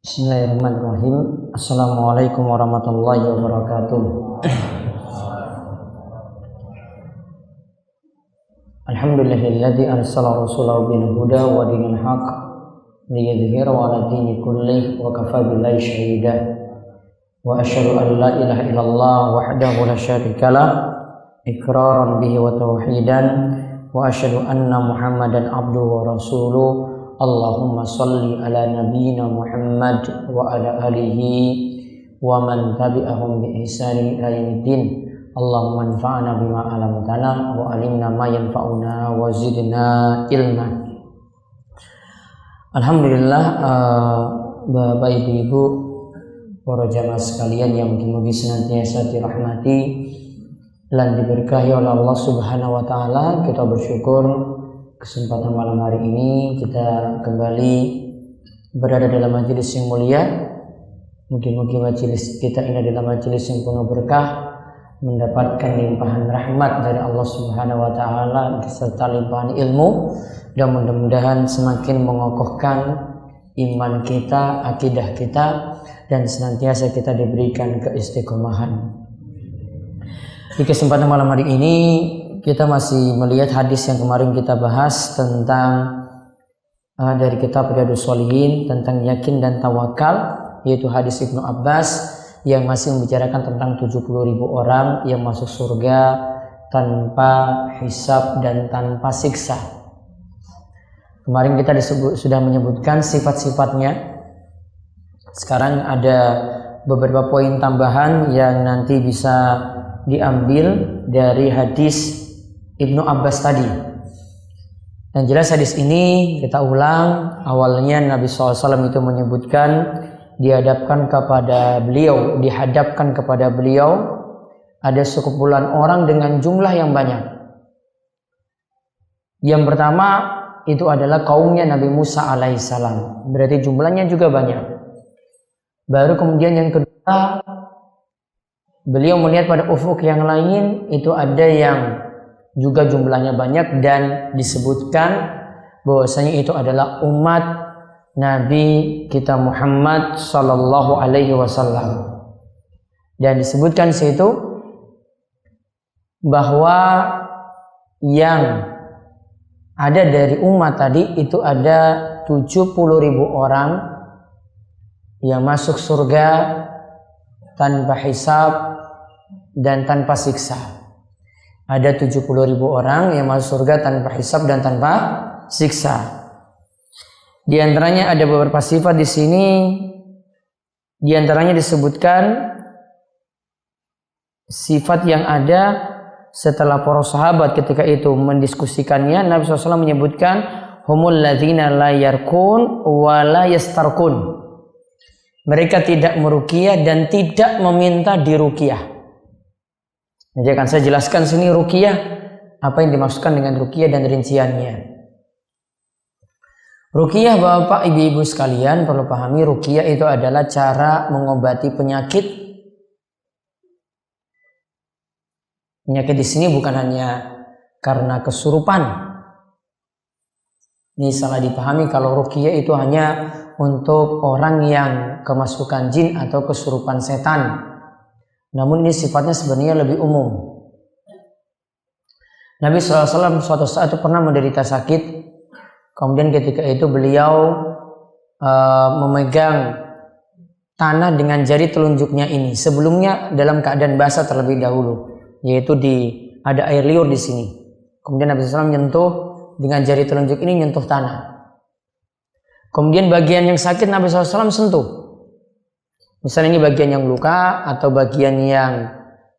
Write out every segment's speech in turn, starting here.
Bismillahirrahmanirrahim. Assalamualaikum warahmatullahi wabarakatuh. Alhamdulillahilladzi arsala rasulahu bil huda wa dinil haqq liyudhhirahu 'ala dini kullih wa kafaa billahi shahida. Wa asyhadu an la ilaha illallah wahdahu la syarikalah iqraran bihi wa tauhidan wa asyhadu anna Muhammadan abduhu wa rasuluh. Allahumma salli ala nabiyyina Muhammad wa ala alihi wa man tabi'ahum bi ihsanin ila yaumiddin. Allahumma anfa'na bima 'allamtana wa 'allimna ma yanfa'una wa zidna ilma. Alhamdulillah, Bapak Ibu, para jamaah sekalian yang mugi-mugi senantiasa dirahmati dan diberkahi oleh Allah Subhanahu wa taala, kita bersyukur kesempatan malam hari ini kita kembali berada dalam majelis yang mulia. Mungkin majelis kita ini adalah majelis yang penuh berkah, mendapatkan limpahan rahmat dari Allah Subhanahu wa taala serta limpahan ilmu, dan mudah-mudahan semakin mengokohkan iman kita, akidah kita, dan senantiasa kita diberikan keistiqomahan. Di kesempatan malam hari ini kita masih melihat hadis yang kemarin kita bahas tentang dari kitab Riyadhus Shalihin tentang yakin dan tawakal, yaitu hadis Ibnu Abbas yang masih membicarakan tentang 70.000 orang yang masuk surga tanpa hisab dan tanpa siksa. Kemarin kita sudah menyebutkan sifat-sifatnya. Sekarang ada beberapa poin tambahan yang nanti bisa diambil dari hadis Ibnu Abbas tadi. Dan jelas hadis ini kita ulang, awalnya Nabi SAW itu menyebutkan dihadapkan kepada beliau ada sekumpulan orang dengan jumlah yang banyak. Yang pertama itu adalah kaumnya Nabi Musa alaihissalam, berarti jumlahnya juga banyak. Baru kemudian yang kedua, beliau melihat pada ufuk yang lain itu ada yang juga jumlahnya banyak dan disebutkan bahwasanya itu adalah umat Nabi kita Muhammad sallallahu alaihi wasallam. Dan disebutkan situ bahwa yang ada dari umat tadi itu ada 70.000 orang yang masuk surga tanpa hisab dan tanpa siksa. Ada 70.000 orang yang masuk surga tanpa hisab dan tanpa siksa. Di antaranya ada beberapa sifat di sini. Di antaranya disebutkan sifat yang ada setelah para sahabat ketika itu mendiskusikannya. Nabi SAW menyebutkan humul ladzina la yarkun wa la yastarkun. Mereka tidak meruqyah dan tidak meminta diruqyah. Jadi akan saya jelaskan sini ruqyah, apa yang dimaksudkan dengan ruqyah dan rinciannya. Ruqyah, Bapak Ibu sekalian, perlu pahami ruqyah itu adalah cara mengobati penyakit. Penyakit di sini bukan hanya karena kesurupan. Ini salah dipahami kalau ruqyah itu hanya untuk orang yang kemasukan jin atau kesurupan setan. Namun ini sifatnya sebenarnya lebih umum. Nabi SAW suatu saat itu pernah menderita sakit. Kemudian ketika itu beliau memegang tanah dengan jari telunjuknya ini. Sebelumnya dalam keadaan basah terlebih dahulu, yaitu ada air liur di sini. Kemudian Nabi SAW menyentuh dengan jari telunjuk ini, nyentuh tanah. Kemudian bagian yang sakit Nabi SAW sentuh. Misalnya ini bagian yang luka atau bagian yang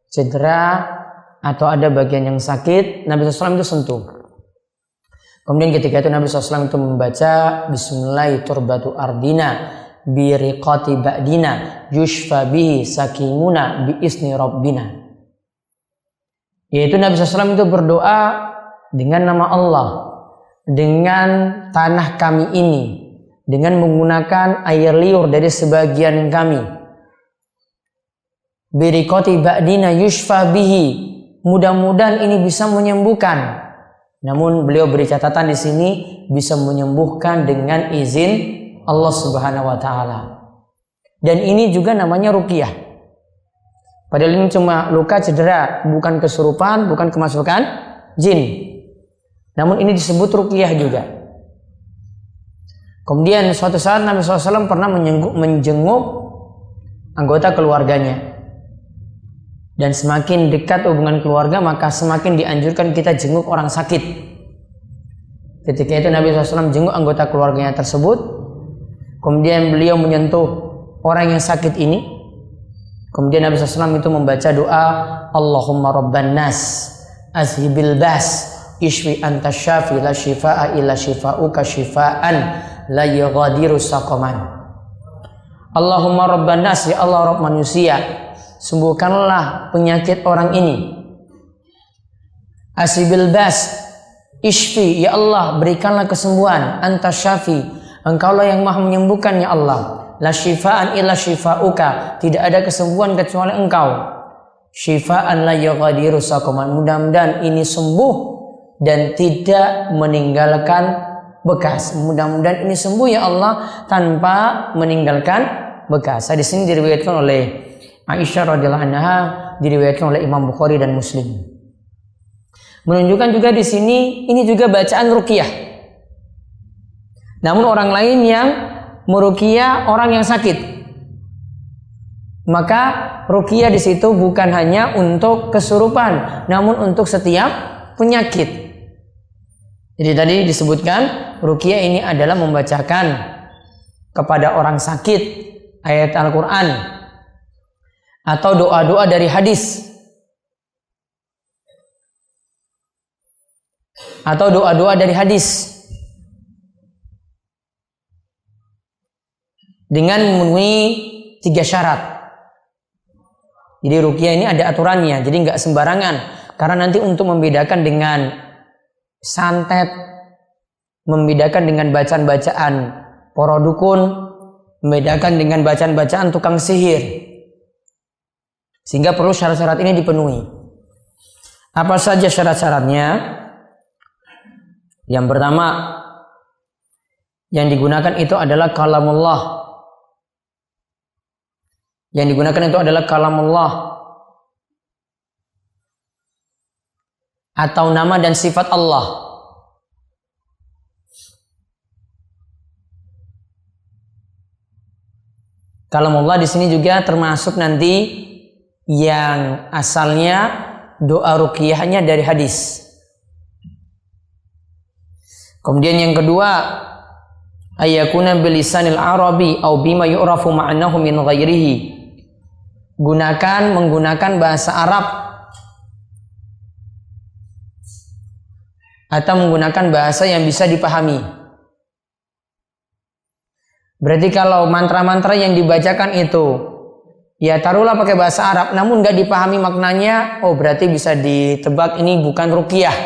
cedera atau ada bagian yang sakit, Nabi SAW itu sentuh. Kemudian ketika itu Nabi SAW itu membaca Bismillah turbatu ardina biriqati ba'dina yushfa bihi sakimuna biisni rabbina. Yaitu Nabi SAW itu berdoa dengan nama Allah, dengan tanah kami ini, dengan menggunakan air liur dari sebagian kami. Biriqati ba'dina yushfa bihi, mudah-mudahan ini bisa menyembuhkan. Namun beliau beri catatan di sini bisa menyembuhkan dengan izin Allah Subhanahu wa taala. Dan ini juga namanya ruqyah. Padahal ini cuma luka cedera, bukan kesurupan, bukan kemasukan jin. Namun ini disebut ruqyah juga. Kemudian suatu saat Nabi SAW pernah menjenguk anggota keluarganya. Dan semakin dekat hubungan keluarga, maka semakin dianjurkan kita jenguk orang sakit. Ketika itu Nabi SAW jenguk anggota keluarganya tersebut. Kemudian beliau menyentuh orang yang sakit ini. Kemudian Nabi SAW itu membaca doa, Allahumma rabban nas, azhibil bas, ishwi anta syafi, la shifa'a illa shifa'uka shifa'an, la yughadiru saqaman. Allahumma rabban nas, ya Allah Rabb manusia, sembuhkanlah penyakit orang ini. Asibil bas, ishfi, ya Allah berikanlah kesembuhan. Anta syafi, engkaulah yang maha menyembuhkan, ya Allah. La shifaan illa shifauka, tidak ada kesembuhan kecuali engkau. Shifaan la yughadiru saqaman, mudah-mudahan ini sembuh dan tidak meninggalkan bekas. Mudah-mudahan ini sembuh ya Allah tanpa meninggalkan bekas. Hadis ini diriwayatkan oleh Aisyah radhiyallahu anha, diriwayatkan oleh Imam Bukhari dan Muslim. Menunjukkan juga di sini ini juga bacaan ruqyah. Namun orang lain yang meruqyah orang yang sakit. Maka ruqyah di situ bukan hanya untuk kesurupan, namun untuk setiap penyakit. Jadi tadi disebutkan ruqyah ini adalah membacakan kepada orang sakit ayat Al-Qur'an atau doa-doa dari hadis, atau doa-doa dari hadis dengan memenuhi 3 syarat. Jadi ruqyah ini ada aturannya, jadi nggak sembarangan. Karena nanti untuk membedakan dengan santet, membedakan dengan bacaan-bacaan para dukun, membedakan dengan bacaan-bacaan tukang sihir. Sehingga perlu syarat-syarat ini dipenuhi. Apa saja syarat-syaratnya? Yang pertama yang digunakan itu adalah kalamullah. Yang digunakan itu adalah kalamullah atau nama dan sifat Allah. Kalamullah di sini juga termasuk nanti yang asalnya doa ruqyahnya dari hadis. Kemudian yang kedua, ayyakuna bilisanil arabi au bima yu'rafu ma'nahu min ghairihi. Menggunakan bahasa Arab atau menggunakan bahasa yang bisa dipahami. Berarti kalau mantra-mantra yang dibacakan itu ya taruhlah pakai bahasa Arab namun gak dipahami maknanya, oh berarti bisa ditebak ini bukan ruqyah.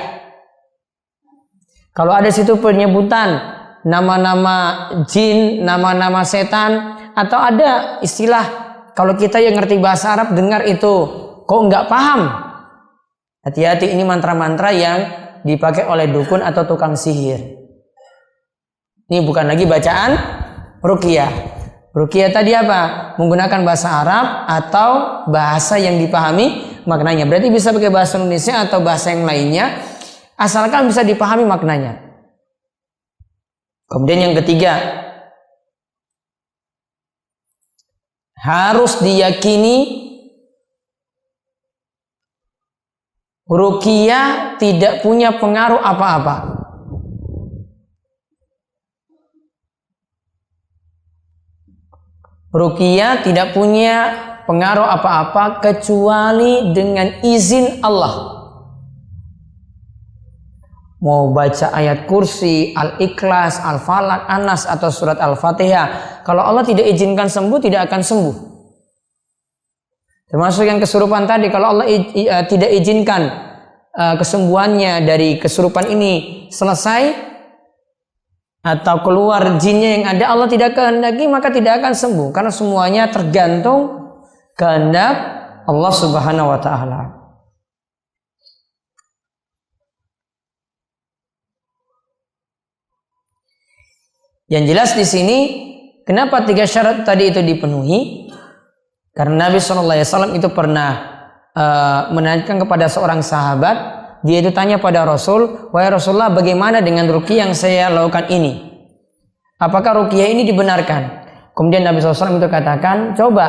Kalau ada situ penyebutan nama-nama jin, nama-nama setan, atau ada istilah kalau kita yang ngerti bahasa Arab dengar itu kok nggak paham, hati-hati, ini mantra-mantra yang dipakai oleh dukun atau tukang sihir. Ini bukan lagi bacaan ruqyah. Ruqyah tadi apa? Menggunakan bahasa Arab atau bahasa yang dipahami maknanya. Berarti bisa pakai bahasa Indonesia atau bahasa yang lainnya, asalkan bisa dipahami maknanya. Kemudian yang ketiga, harus diyakini ruqyah tidak punya pengaruh apa-apa. Ruqyah tidak punya pengaruh apa-apa kecuali dengan izin Allah. Mau baca ayat kursi, Al-Ikhlas, Al-Falaq, An-Nas atau surat Al-Fatihah, kalau Allah tidak izinkan sembuh, tidak akan sembuh. Termasuk yang kesurupan tadi, kalau Allah tidak izinkan kesembuhannya dari kesurupan ini selesai atau keluar jinnya yang ada, Allah tidak kehendaki, maka tidak akan sembuh. Karena semuanya tergantung kehendak Allah Subhanahu wa ta'ala. Yang jelas di sini kenapa 3 syarat tadi itu dipenuhi? Karena Nabi SAW itu pernah menanyakan kepada seorang sahabat, dia itu tanya pada Rasul, wahai Rasulullah, bagaimana dengan ruqyah yang saya lakukan ini? Apakah ruqyah ini dibenarkan? Kemudian Nabi SAW itu katakan, coba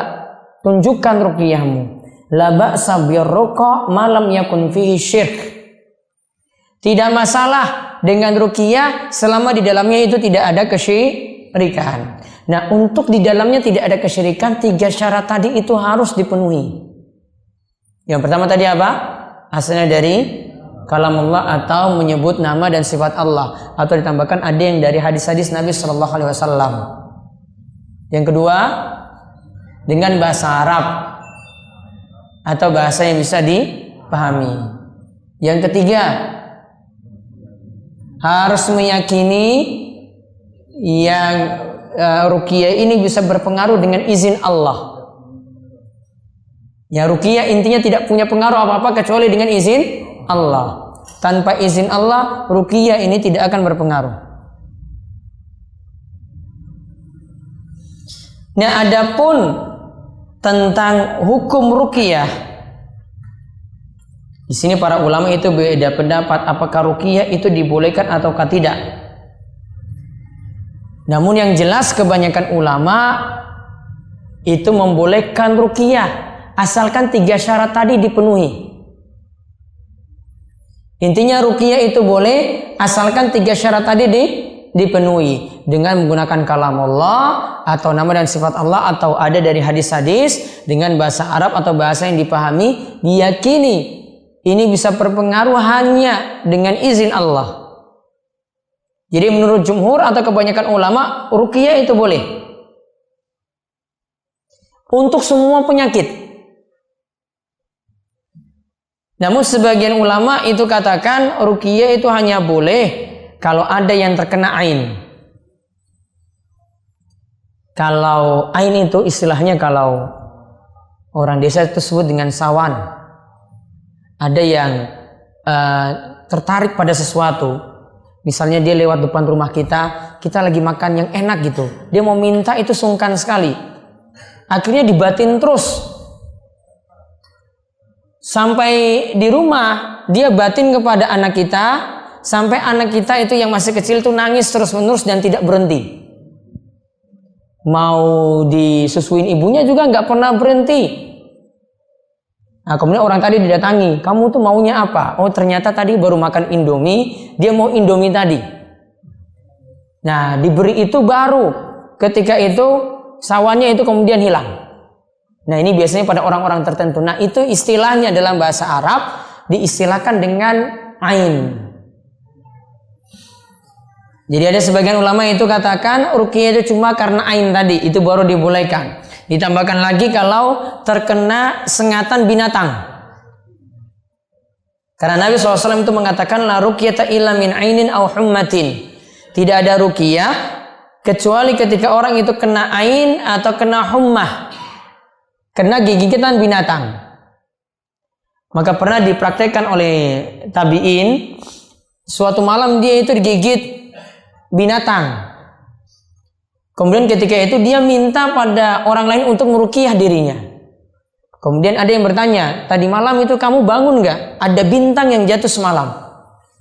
tunjukkan ruqyahmu. La ba'sa birruqa ma lam yakun fihi syirk. Tidak masalah dengan ruqyah selama di dalamnya itu tidak ada kesyirikan. Nah, untuk di dalamnya tidak ada kesyirikan, 3 syarat tadi itu harus dipenuhi. Yang pertama tadi apa? Asalnya dari kalamullah atau menyebut nama dan sifat Allah, atau ditambahkan ada yang dari hadis-hadis Nabi Shallallahu Alaihi Wasallam. Yang kedua, dengan bahasa Arab atau bahasa yang bisa dipahami. Yang ketiga, harus meyakini yang ruqyah ini bisa berpengaruh dengan izin Allah. Ya, ruqyah intinya tidak punya pengaruh apa-apa kecuali dengan izin Allah. Tanpa izin Allah, ruqyah ini tidak akan berpengaruh. Nah, adapun tentang hukum ruqyah, di sini para ulama itu beda pendapat apakah ruqyah itu dibolehkan ataukah tidak. Namun yang jelas kebanyakan ulama itu membolehkan ruqyah asalkan 3 syarat tadi dipenuhi. Intinya ruqyah itu boleh asalkan 3 syarat tadi dipenuhi dengan menggunakan kalamullah atau nama dan sifat Allah, atau ada dari hadis-hadis dengan bahasa Arab atau bahasa yang dipahami, diyakini ini bisa berpengaruh hanya dengan izin Allah. Jadi menurut jumhur atau kebanyakan ulama, ruqyah itu boleh untuk semua penyakit. Namun sebagian ulama itu katakan ruqyah itu hanya boleh kalau ada yang terkena ain. Kalau ain itu istilahnya kalau orang desa itu sebut dengan sawan. Ada yang tertarik pada sesuatu. Misalnya dia lewat depan rumah kita lagi makan yang enak gitu. Dia mau minta itu sungkan sekali. Akhirnya dibatin terus. Sampai di rumah dia batin kepada anak kita, sampai anak kita itu yang masih kecil itu nangis terus-menerus dan tidak berhenti. Mau disusuin ibunya juga nggak pernah berhenti. Nah, kemudian orang tadi didatangi, kamu tuh maunya apa? Oh, ternyata tadi baru makan Indomie, dia mau Indomie tadi. Nah, diberi itu baru. Ketika itu sawannya itu kemudian hilang. Nah, ini biasanya pada orang-orang tertentu. Nah, itu istilahnya dalam bahasa Arab diistilahkan dengan ain. Jadi ada sebagian ulama itu katakan ruqyah itu cuma karena ain tadi, itu baru dibolehkan. Ditambahkan lagi kalau terkena sengatan binatang. Karena Nabi SAW itu mengatakan la ruqyata illa min ainin aw hummatin. Tidak ada ruqyah kecuali ketika orang itu kena ain atau kena hummah, kena gigitan binatang. Maka pernah dipraktekkan oleh tabi'in, suatu malam dia itu digigit binatang. Kemudian ketika itu dia minta pada orang lain untuk meruqyah dirinya. Kemudian ada yang bertanya, tadi malam itu kamu bangun gak? Ada bintang yang jatuh semalam.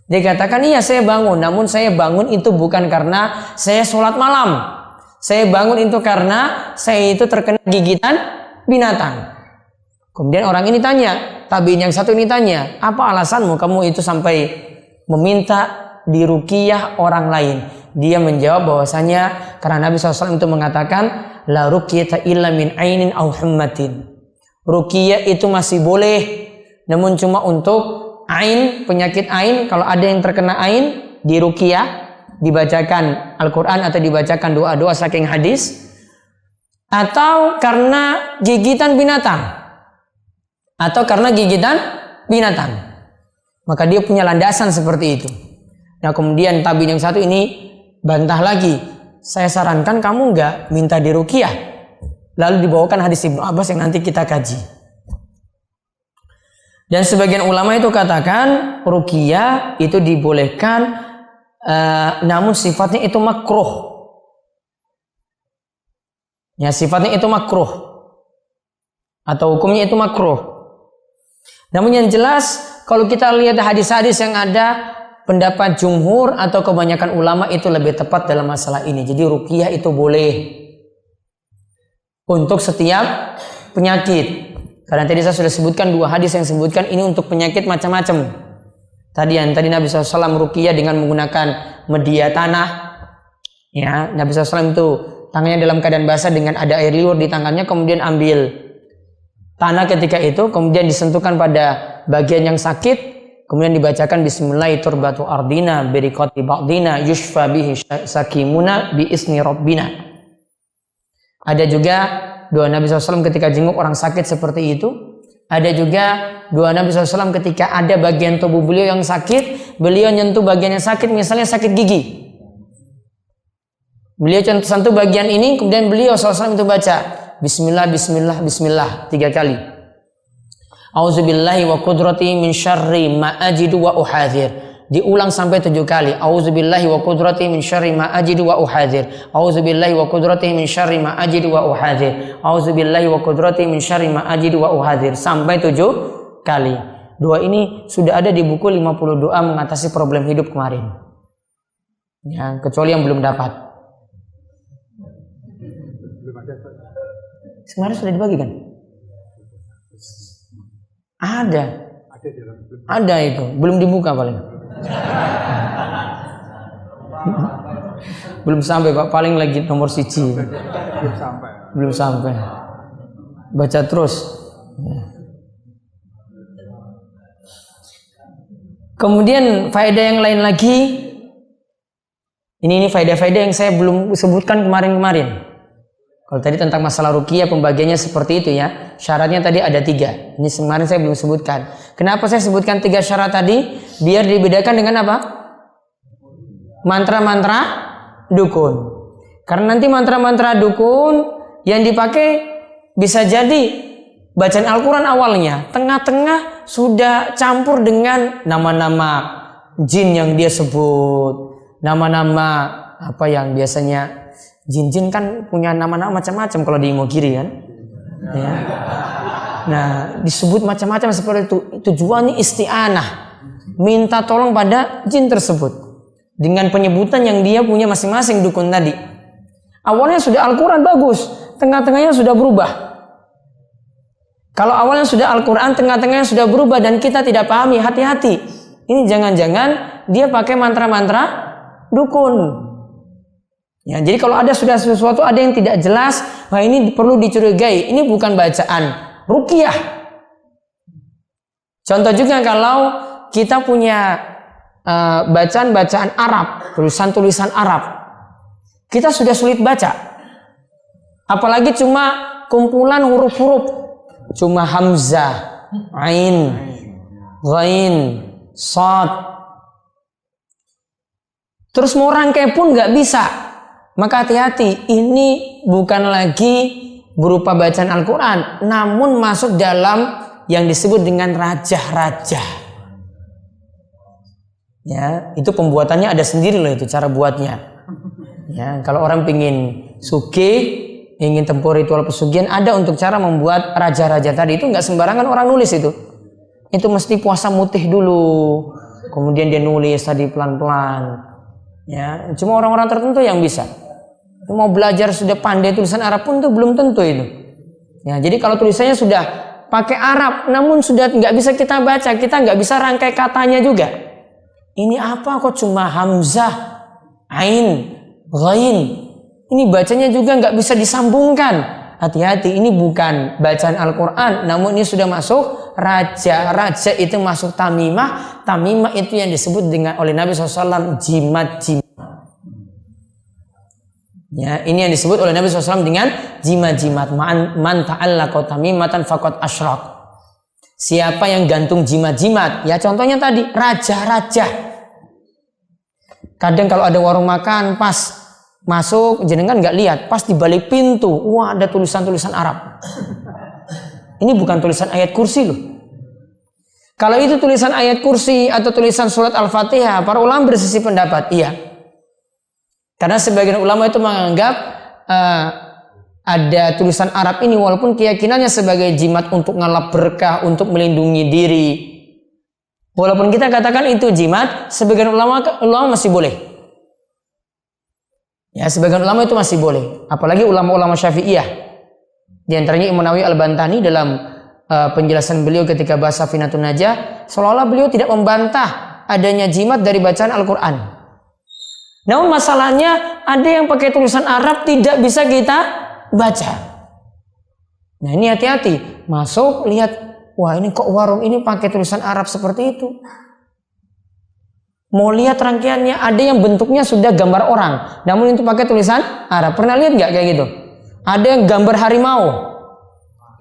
Dia katakan, iya saya bangun. Namun saya bangun itu bukan karena saya sholat malam. Saya bangun itu karena saya itu terkena gigitan binatang. Kemudian orang ini tanya, tabiin yang satu ini tanya, apa alasanmu kamu itu sampai meminta diruqyah orang lain? Dia menjawab bahwasanya karena Nabi SAW itu mengatakan la ruqyata illa min ainin aw hummatin. Ruqyah itu masih boleh, namun cuma untuk ain, penyakit ain. Kalau ada yang terkena ain, diruqyah, dibacakan Al-Quran atau dibacakan doa-doa saking hadis, atau karena gigitan binatang, maka dia punya landasan seperti itu. Nah, kemudian tabi'in yang satu ini bantah lagi, saya sarankan kamu enggak minta diruqyah. Lalu dibawakan hadis Ibnu Abbas yang nanti kita kaji. Dan sebagian ulama itu katakan ruqyah itu dibolehkan, namun sifatnya itu makruh. Ya, sifatnya itu makruh atau hukumnya itu makruh. Namun yang jelas kalau kita lihat hadis-hadis yang ada, pendapat jumhur atau kebanyakan ulama itu lebih tepat dalam masalah ini. Jadi ruqyah itu boleh untuk setiap penyakit. Karena tadi saya sudah sebutkan 2 hadis yang sebutkan ini untuk penyakit macam-macam. Tadi Nabi SAW ruqyah dengan menggunakan media tanah. Ya, Nabi SAW itu tangannya dalam keadaan basah dengan ada air liur di tangannya, kemudian ambil tanah ketika itu, kemudian disentuhkan pada bagian yang sakit, kemudian dibacakan Bismillahirrahmanirrahim ardina biriqati ba'dina yushfa bihi sakimuna bi isni rabbina. Ada juga doa Nabi SAW ketika jenguk orang sakit seperti itu. Ada juga doa Nabi SAW ketika ada bagian tubuh beliau yang sakit, beliau nyentuh bagian yang sakit, misalnya sakit gigi. Beliau sentuh bagian ini, kemudian beliau SAW itu baca Bismillah, Bismillah, Bismillah 3 kali. Auzubillahi wa qudrati min syarri ma ajidu wa uhadzir. Diulang sampai 7 kali. Auzubillahi wa qudrati min syarri ma ajidu wa uhadzir. Auzubillahi wa qudrati min syarri ma ajidu wa uhadzir. Auzubillahi wa qudrati min syarri ma ajidu wa uhadzir. Sampai 7 kali. Doa ini sudah ada di buku 50 doa mengatasi problem hidup kemarin. Ya, kecuali yang belum dapat. Kemarin sudah dibagikan? Ada itu, belum dibuka paling. Belum sampai Pak, paling lagi nomor 1. Belum sampai. Baca terus. Kemudian faedah yang lain lagi. Ini faedah-faedah yang saya belum sebutkan kemarin-kemarin. Kalau tadi tentang masalah ruqyah pembagiannya seperti itu ya. Syaratnya tadi ada 3. Ini kemarin saya belum sebutkan. Kenapa saya sebutkan 3 syarat tadi? Biar dibedakan dengan apa? Mantra-mantra dukun. Karena nanti mantra-mantra dukun yang dipakai bisa jadi bacaan Al-Quran awalnya, tengah-tengah sudah campur dengan nama-nama jin yang dia sebut, nama-nama apa yang biasanya jin-jin kan punya nama-nama macam-macam kalau di Imogiri kan. Ya. Nah, disebut macam-macam seperti itu. Tujuannya isti'anah, minta tolong pada jin tersebut dengan penyebutan yang dia punya masing-masing dukun tadi. Awalnya sudah Al-Quran bagus, tengah-tengahnya sudah berubah. Kalau awalnya sudah Al-Quran, tengah-tengahnya sudah berubah dan kita tidak pahami, hati-hati. Ini jangan-jangan dia pakai mantra-mantra dukun. Ya, jadi kalau ada sudah sesuatu ada yang tidak jelas, nah ini perlu dicurigai. Ini bukan bacaan ruqyah. Contoh juga kalau kita punya bacaan-bacaan Arab, tulisan-tulisan Arab, kita sudah sulit baca. Apalagi cuma kumpulan huruf-huruf, cuma hamzah, ain, ghain, shad. Terus mau rangkai pun nggak bisa. Maka hati-hati, ini bukan lagi berupa bacaan Al-Quran, namun masuk dalam yang disebut dengan raja-raja. Ya, itu pembuatannya ada sendiri loh itu cara buatnya. Ya, kalau orang pingin sugih, ingin tempuh ritual pesugihan, ada untuk cara membuat raja-raja tadi. Itu nggak sembarangan orang nulis itu. Itu mesti puasa mutih dulu, kemudian dia nulis tadi pelan-pelan. Ya, cuma orang-orang tertentu yang bisa. Mau belajar sudah pandai tulisan Arab pun itu belum tentu itu. Ya, jadi kalau tulisannya sudah pakai Arab, namun sudah nggak bisa kita baca, kita nggak bisa rangkai katanya juga. Ini apa kok cuma hamzah, ain, ghain? Ini bacanya juga nggak bisa disambungkan. Hati-hati, ini bukan bacaan Al-Quran, namun ini sudah masuk raja. Raja itu masuk tamimah. Tamimah itu yang disebut dengan oleh Nabi SAW jimat-jimat. Ya, ini yang disebut oleh Nabi SAW dengan jimat-jimat. Man ta'allaqa tamimatan faqad asyrak. Siapa yang gantung jimat-jimat? Ya contohnya tadi raja-raja. Kadang kalau ada warung makan pas masuk jenengan nggak lihat, pas di balik pintu, wah ada tulisan-tulisan Arab. Ini bukan tulisan ayat kursi loh. Kalau itu tulisan ayat kursi atau tulisan surat Al-Fatihah, para ulama bersisi pendapat, iya. Karena sebagian ulama itu menganggap ada tulisan Arab ini, walaupun keyakinannya sebagai jimat untuk ngalap berkah, untuk melindungi diri, walaupun kita katakan itu jimat, sebagian ulama masih boleh. Ya, sebagian ulama itu masih boleh. Apalagi ulama-ulama Syafi'iyah. Di antaranya Imam Nawawi Al-Bantani dalam penjelasan beliau ketika bahasa Finatun Najah, seolah-olah beliau tidak membantah adanya jimat dari bacaan Al-Quran. Namun masalahnya ada yang pakai tulisan Arab tidak bisa kita baca. Nah, ini hati-hati. Masuk lihat, wah ini kok warung ini pakai tulisan Arab seperti itu. Mau lihat rangkaiannya, ada yang bentuknya sudah gambar orang, namun itu pakai tulisan Arab. Pernah lihat nggak kayak gitu? Ada yang gambar harimau,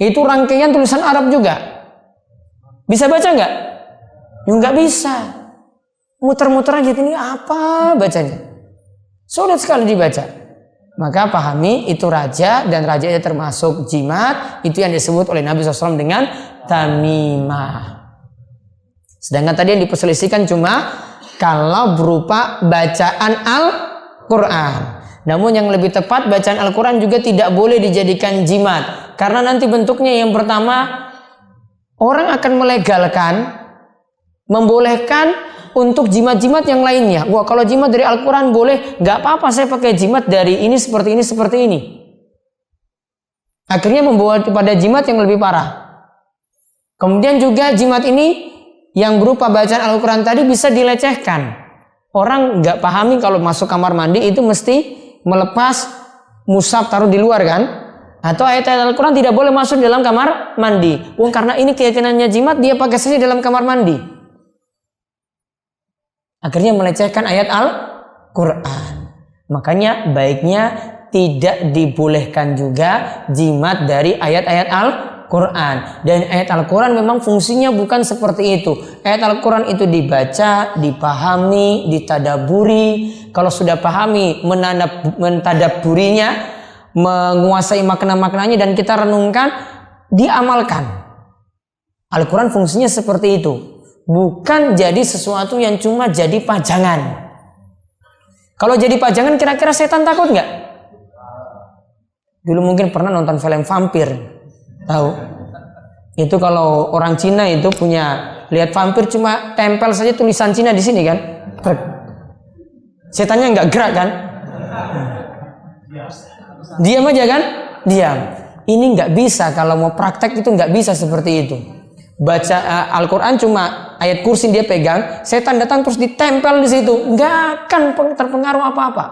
itu rangkaian tulisan Arab juga. Bisa baca nggak? Ya nggak bisa. Muter-muter aja, ini apa bacanya? Sulit sekali dibaca. Maka pahami itu raja, dan raja itu termasuk jimat. Itu yang disebut oleh Nabi SAW dengan tamimah. Sedangkan tadi yang diperselisihkan cuma kalau berupa bacaan Al-Quran. Namun yang lebih tepat, bacaan Al-Quran juga tidak boleh dijadikan jimat. Karena nanti bentuknya yang pertama, orang akan melegalkan, membolehkan untuk jimat-jimat yang lainnya. Wah, kalau jimat dari Al-Quran boleh, nggak apa-apa saya pakai jimat dari ini seperti ini, seperti ini. Akhirnya membawa kepada jimat yang lebih parah. Kemudian juga jimat ini yang berupa bacaan Al-Quran tadi bisa dilecehkan. Orang nggak pahami kalau masuk kamar mandi itu mesti melepas mushaf taruh di luar kan? Atau ayat-ayat Al-Quran tidak boleh masuk dalam kamar mandi. Karena ini keyakinannya jimat, dia pakai saja dalam kamar mandi. Akhirnya melecehkan ayat Al-Quran. Makanya baiknya tidak dibolehkan juga jimat dari ayat-ayat Al-Quran. Dan ayat Al-Quran memang fungsinya bukan seperti itu. Ayat Al-Quran itu dibaca, dipahami, ditadaburi. Kalau sudah pahami, mentadaburinya, menguasai makna-maknanya, dan kita renungkan, diamalkan. Al-Quran fungsinya seperti itu. Bukan jadi sesuatu yang cuma jadi pajangan. Kalau jadi pajangan, kira-kira setan takut nggak? Dulu mungkin pernah nonton film vampir, tahu? Itu kalau orang Cina itu punya, lihat vampir cuma tempel saja tulisan Cina di sini kan, setannya nggak gerak kan? Diam aja kan? Diam. Ini nggak bisa, kalau mau praktek itu nggak bisa seperti itu. Baca Al-Quran cuma ayat kursi dia pegang, setan datang terus ditempel di situ, nggak akan terpengaruh apa-apa.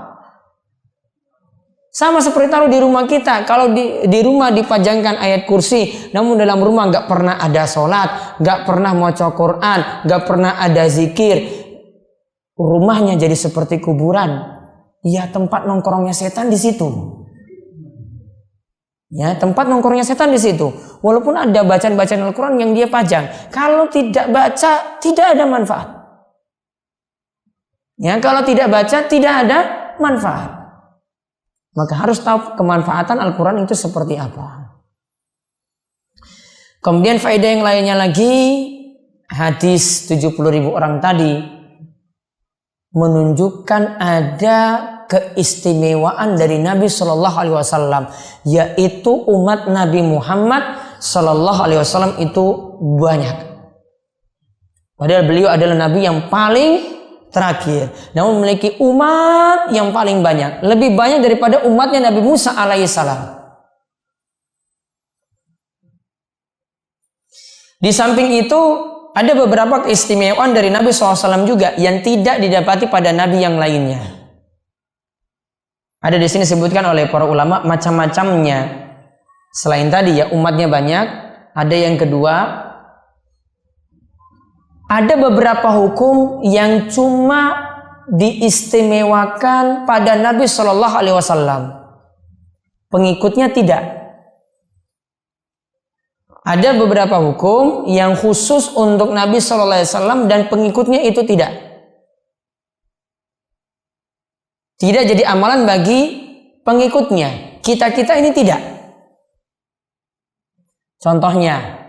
Sama seperti taruh di rumah kita, kalau di rumah dipajangkan ayat kursi, namun dalam rumah nggak pernah ada sholat, nggak pernah maca Quran, nggak pernah ada zikir, rumahnya jadi seperti kuburan. Ya, tempat nongkrongnya setan di situ. Ya, tempat nongkrongnya setan di situ. Walaupun ada bacaan-bacaan Al-Quran yang dia pajang, kalau tidak baca tidak ada manfaat. Ya, kalau tidak baca tidak ada manfaat. Maka harus tahu kemanfaatan Al-Quran itu seperti apa. Kemudian faedah yang lainnya lagi, hadis 70.000 orang tadi menunjukkan ada keistimewaan dari Nabi Shallallahu Alaihi Wasallam, yaitu umat Nabi Muhammad Shallallahu Alaihi Wasallam itu banyak. Padahal beliau adalah Nabi yang paling terakhir, namun memiliki umat yang paling banyak, lebih banyak daripada umatnya Nabi Musa alaihissalam. Di samping itu ada beberapa keistimewaan dari Nabi SAW juga yang tidak didapati pada Nabi yang lainnya. Ada di sini disebutkan oleh para ulama macam-macamnya. Selain tadi ya umatnya banyak, ada yang kedua, ada beberapa hukum yang cuma diistimewakan pada Nabi Shallallahu Alaihi Wasallam, pengikutnya tidak. Ada beberapa hukum yang khusus untuk Nabi Shallallahu Alaihi Wasallam dan pengikutnya itu tidak. Tidak jadi amalan bagi pengikutnya. Kita-kita ini tidak. Contohnya,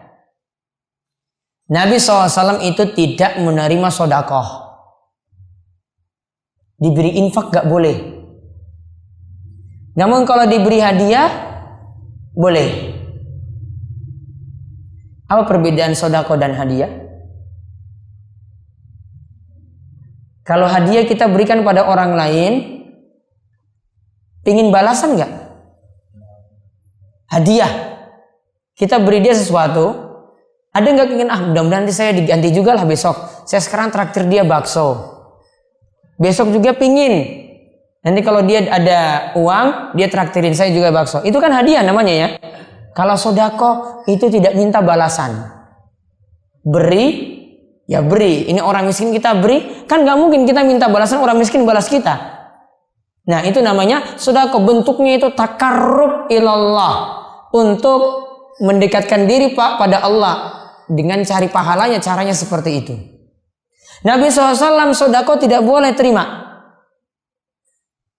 Nabi SAW itu tidak menerima sodakoh. Diberi infak gak boleh. Namun kalau diberi hadiah, Boleh. Apa perbedaan sedekah dan hadiah? Kalau hadiah kita berikan pada orang lain, pingin balasan nggak? Hadiah, kita beri dia sesuatu, ada nggak ingin mudah-mudahan nanti saya diganti juga lah besok. Saya sekarang traktir dia bakso. Besok juga pingin. Nanti kalau dia ada uang, dia traktirin saya juga bakso. Itu kan hadiah namanya ya. Kalau sedekah itu tidak minta balasan. Beri, ya beri. Ini orang miskin kita beri, kan nggak mungkin kita minta balasan orang miskin balas kita. Nah itu namanya sedekah, bentuknya itu takarrub ilallah, untuk mendekatkan diri pada Allah dengan cari pahalanya. Caranya seperti itu. Nabi SAW sedekah tidak boleh terima.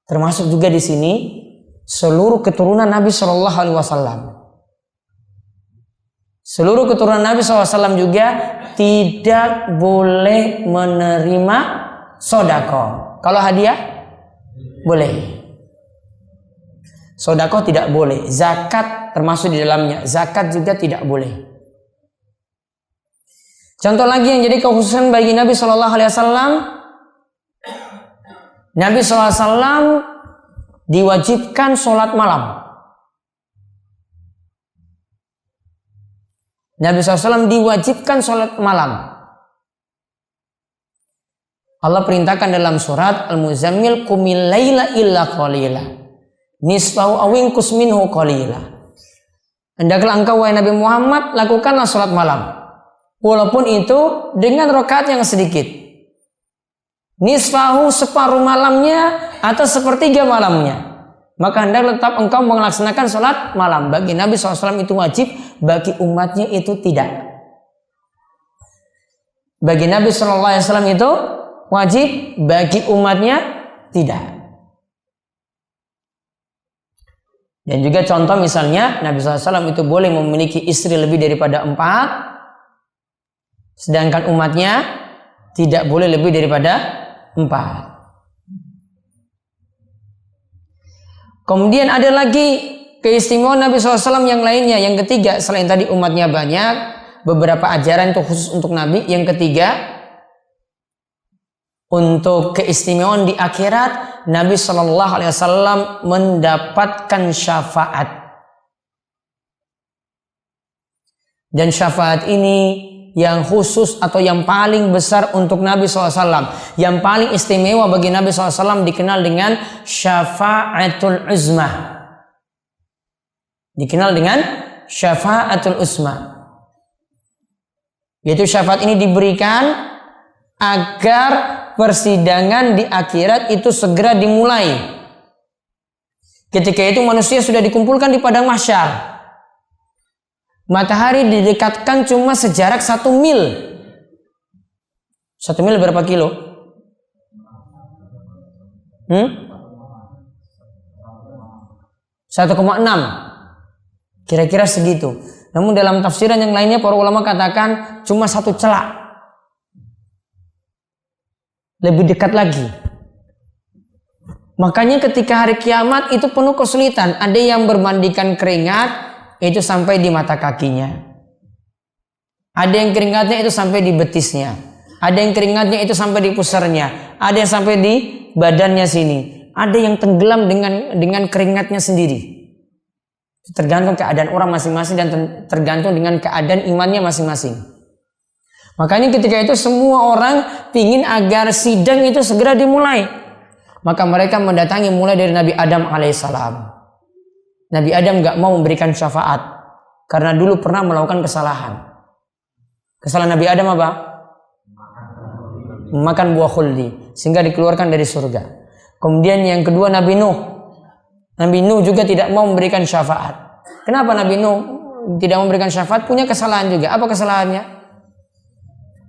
Termasuk juga di sini seluruh keturunan Nabi SAW. Seluruh keturunan Nabi SAW juga tidak boleh menerima sedekah. Kalau hadiah boleh. Sedekah tidak boleh. Zakat termasuk di dalamnya. Zakat juga tidak boleh. Contoh lagi yang jadi kekhususan bagi Nabi SAW. Nabi SAW diwajibkan sholat malam. Nabi SAW diwajibkan sholat malam. Allah perintahkan dalam surat Al-Muzammil, qumil laila illa qalila, nisfahu aw inqus minhu qalila. Hendaklah engkau wahai Nabi Muhammad lakukanlah sholat malam, walaupun itu dengan rakaat yang sedikit. Nisfahu separuh malamnya atau sepertiga malamnya. Maka hendaklah tetap engkau melaksanakan sholat malam. Bagi Nabi SAW itu wajib, bagi umatnya itu tidak. Bagi Nabi SAW itu wajib, bagi umatnya tidak. Dan juga contoh misalnya Nabi SAW itu boleh memiliki istri lebih daripada 4, sedangkan umatnya tidak boleh lebih daripada 4. Kemudian ada lagi keistimewaan Nabi SAW yang lainnya. Yang ketiga, selain tadi umatnya banyak, beberapa ajaran itu khusus untuk Nabi. Yang ketiga, untuk keistimewaan di akhirat, Nabi SAW mendapatkan syafaat. Dan syafaat ini yang khusus atau yang paling besar untuk Nabi SAW, yang paling istimewa bagi Nabi SAW, dikenal dengan syafaatul uzma. Dikenal dengan syafaatul uzma. Yaitu syafaat ini diberikan agar persidangan di akhirat itu segera dimulai. Ketika itu manusia sudah dikumpulkan di padang mahsyar. Matahari didekatkan cuma sejarak 1 mil. 1 mil berapa kilo? 1,6. Kira-kira segitu. Namun dalam tafsiran yang lainnya para ulama katakan cuma 1 celak. Lebih dekat lagi. Makanya ketika hari kiamat itu penuh kesulitan. Ada yang bermandikan keringat itu sampai di mata kakinya. Ada yang keringatnya itu sampai di betisnya. Ada yang keringatnya itu sampai di pusarnya. Ada yang sampai di badannya sini. Ada yang tenggelam dengan keringatnya sendiri. Tergantung keadaan orang masing-masing dan tergantung dengan keadaan imannya masing-masing. Makanya ketika itu semua orang ingin agar sidang itu segera dimulai. Maka mereka mendatangi mulai dari Nabi Adam alaihissalam. Nabi Adam gak mau memberikan syafaat karena dulu pernah melakukan kesalahan. Kesalahan Nabi Adam apa? Memakan buah khuldi sehingga dikeluarkan dari surga. Kemudian yang kedua Nabi Nuh. Nabi Nuh juga tidak mau memberikan syafaat. Kenapa Nabi Nuh tidak memberikan syafaat? Punya kesalahan juga. Apa kesalahannya?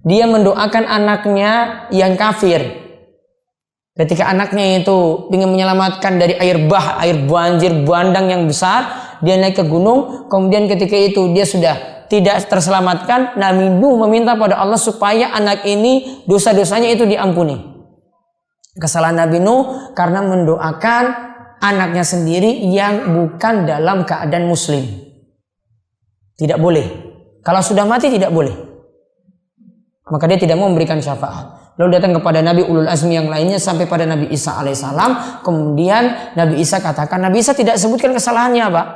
Dia mendoakan anaknya yang kafir. Ketika anaknya itu ingin menyelamatkan dari air banjir bandang yang besar, dia naik ke gunung. Kemudian ketika itu dia sudah tidak terselamatkan, Nabi Nuh meminta pada Allah supaya anak ini dosa-dosanya itu diampuni. Kesalahan Nabi Nuh karena mendoakan anaknya sendiri yang bukan dalam keadaan muslim. Tidak boleh. Kalau sudah mati tidak boleh. Maka dia tidak mau memberikan syafaat. Lalu datang kepada Nabi Ulul Azmi yang lainnya sampai pada Nabi Isa alaihissalam. Kemudian Nabi Isa katakan, Nabi Isa tidak sebutkan kesalahannya, Pak.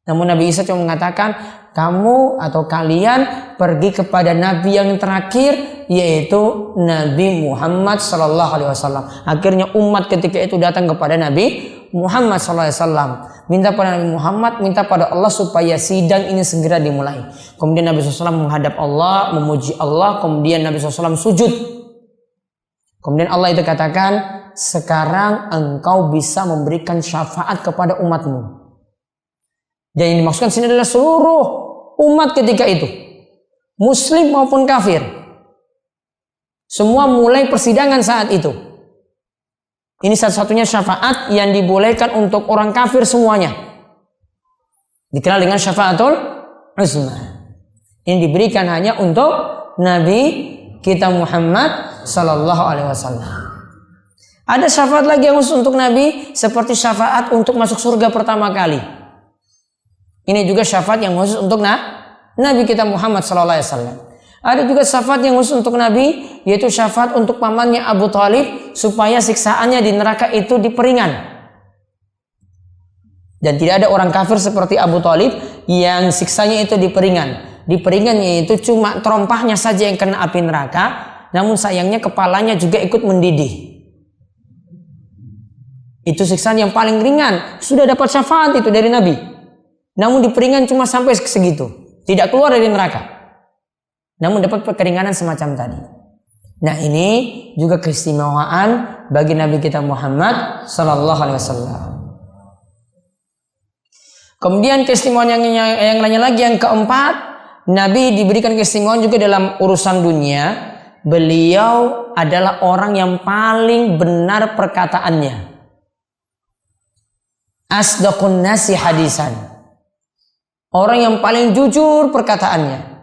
Namun Nabi Isa cuma mengatakan, kamu atau kalian pergi kepada Nabi yang terakhir, yaitu Nabi Muhammad Sallallahu Alaihi Wasallam. Akhirnya umat ketika itu datang kepada Nabi Muhammad Sallallahu Alaihi Wasallam, minta pada Nabi Muhammad, minta pada Allah supaya sidang ini segera dimulai. Kemudian Nabi SAW menghadap Allah, memuji Allah. Kemudian Nabi SAW sujud. Kemudian Allah itu katakan, sekarang engkau bisa memberikan syafaat kepada umatmu. Dan yang dimaksudkan sini adalah seluruh umat ketika itu, muslim maupun kafir, semua mulai persidangan saat itu. Ini satu-satunya syafaat yang dibolehkan untuk orang kafir semuanya, dikenal dengan syafaatul uzma. Ini diberikan hanya untuk Nabi kita Muhammad Sallallahu Alaihi Wasallam. Ada syafaat lagi yang khusus untuk Nabi, seperti syafaat untuk masuk surga pertama kali. Ini juga syafaat yang khusus untuk Nabi kita Muhammad Sallallahu Alaihi Wasallam. Ada juga syafaat yang khusus untuk Nabi, yaitu syafaat untuk pamannya Abu Thalib supaya siksaannya di neraka itu diperingan. Dan tidak ada orang kafir seperti Abu Thalib yang siksanya itu diperingan. Diperingannya itu cuma terompahnya saja yang kena api neraka, namun sayangnya kepalanya juga ikut mendidih. Itu siksaan yang paling ringan. Sudah dapat syafaat itu dari Nabi. Namun diperingan cuma sampai segitu, tidak keluar dari neraka. Namun dapat keringanan semacam tadi. Nah, ini juga keistimewaan bagi Nabi kita Muhammad Sallallahu Alaihi Wasallam. Kemudian keistimewaan yang lainnya lagi, yang keempat, Nabi diberikan keistimewaan juga dalam urusan dunia. Beliau adalah orang yang paling benar perkataannya. Asdaqun nasi hadisan. Orang yang paling jujur perkataannya.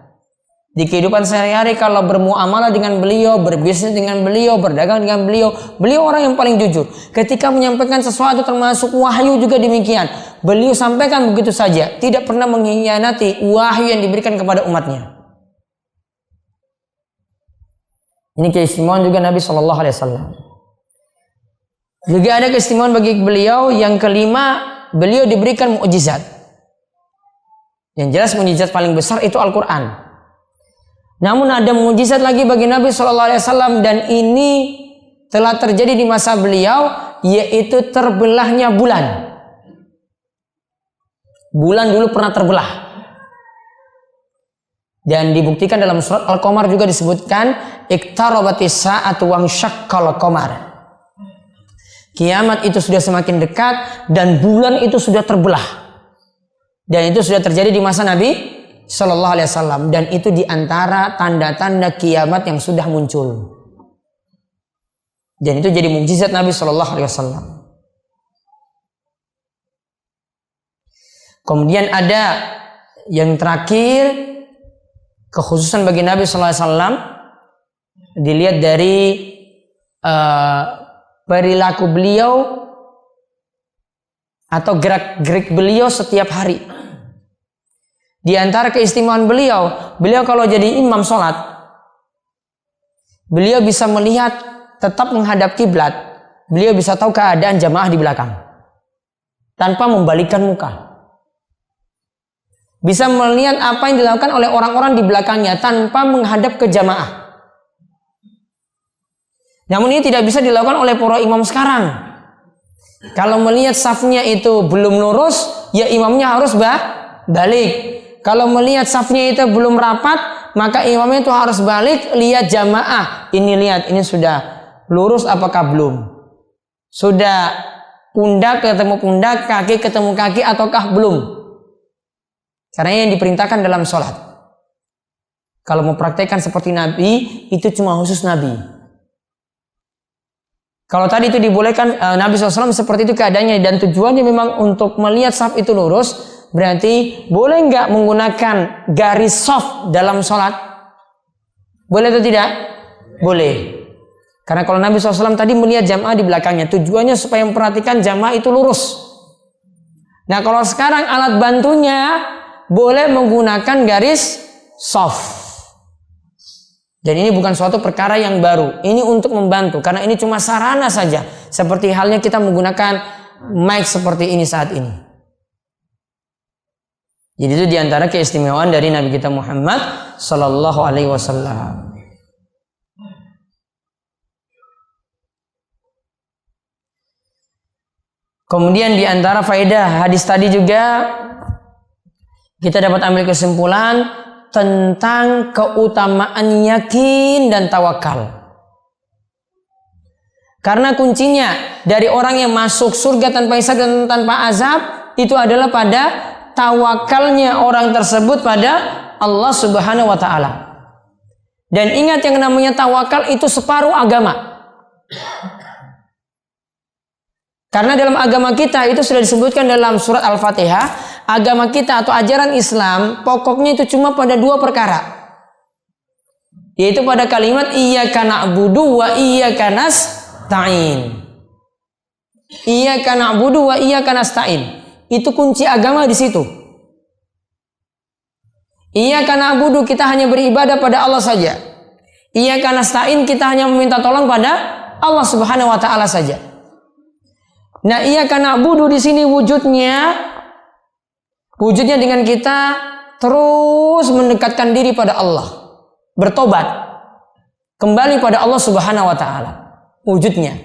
Di kehidupan sehari-hari kalau bermuamalah dengan beliau, berbisnis dengan beliau, berdagang dengan beliau, beliau orang yang paling jujur. Ketika menyampaikan sesuatu termasuk wahyu juga demikian. Beliau sampaikan begitu saja, tidak pernah mengkhianati wahyu yang diberikan kepada umatnya. Ini keistimewaan juga Nabi Shallallahu Alaihi Wasallam. Juga ada keistimewaan bagi beliau yang kelima, beliau diberikan mukjizat. Yang jelas mukjizat paling besar itu Al-Quran. Namun ada mukjizat lagi bagi Nabi Shallallahu Alaihi Wasallam, dan ini telah terjadi di masa beliau, yaitu terbelahnya bulan. Bulan dulu pernah terbelah. Dan dibuktikan dalam surat Al-Qamar juga disebutkan, iqtarabatis sa'atu wansyaqqal qamar. Kiamat itu sudah semakin dekat dan bulan itu sudah terbelah. Dan itu sudah terjadi di masa Nabi Sallallahu Alaihi Wasallam, dan itu diantara tanda-tanda kiamat yang sudah muncul. Dan itu jadi mukjizat Nabi Sallallahu Alaihi Wasallam. Kemudian ada yang terakhir, kekhususan bagi Nabi Sallallahu Alaihi Wasallam, dilihat dari perilaku beliau atau gerak-gerik beliau setiap hari. Di antara keistimewaan beliau, beliau kalau jadi imam sholat, beliau bisa melihat tetap menghadap kiblat. Beliau bisa tahu keadaan jamaah di belakang tanpa membalikkan muka. Bisa melihat apa yang dilakukan oleh orang-orang di belakangnya tanpa menghadap ke jamaah. Namun ini tidak bisa dilakukan oleh para imam sekarang. Kalau melihat safnya itu belum lurus, ya imamnya harus balik. Kalau melihat safnya itu belum rapat, maka imamnya itu harus balik, lihat jamaah. Ini lihat, ini sudah lurus apakah belum? Sudah pundak ketemu pundak, kaki ketemu kaki ataukah belum? Karena yang diperintahkan dalam sholat. Kalau mau praktekkan seperti Nabi, itu cuma khusus Nabi. Kalau tadi itu dibolehkan, Nabi SAW seperti itu keadaannya, dan tujuannya memang untuk melihat saf itu lurus. Berarti boleh nggak menggunakan garis soft dalam sholat? Boleh atau tidak? Boleh. Karena kalau Nabi SAW tadi melihat jamaah di belakangnya, tujuannya supaya memperhatikan jamaah itu lurus. Nah kalau sekarang alat bantunya boleh menggunakan garis soft. Dan ini bukan suatu perkara yang baru. Ini untuk membantu, karena ini cuma sarana saja. Seperti halnya kita menggunakan mic seperti ini saat ini. Jadi itu diantara keistimewaan dari Nabi kita Muhammad Sallallahu Alaihi Wasallam. Kemudian di antara faedah hadis tadi juga kita dapat ambil kesimpulan tentang keutamaan yakin dan tawakal. Karena kuncinya dari orang yang masuk surga tanpa hisab dan tanpa azab itu adalah pada tawakalnya orang tersebut pada Allah Subhanahu wa taala. Dan ingat yang namanya tawakal itu separuh agama. Karena dalam agama kita itu sudah disebutkan dalam surat Al-Fatihah, agama kita atau ajaran Islam pokoknya itu cuma pada dua perkara. Yaitu pada kalimat iyyaka na'budu wa iyyaka nasta'in. Iyyaka na'budu wa iyyaka nasta'in. Itu kunci agama di situ. Iyyaka na'budu, kita hanya beribadah pada Allah saja. Iyyaka nasta'in, kita hanya meminta tolong pada Allah Subhanahu wa taala saja. Nah, iyyaka na'budu di sini wujudnya dengan kita terus mendekatkan diri pada Allah, bertobat, kembali pada Allah Subhanahu wa taala. Wujudnya.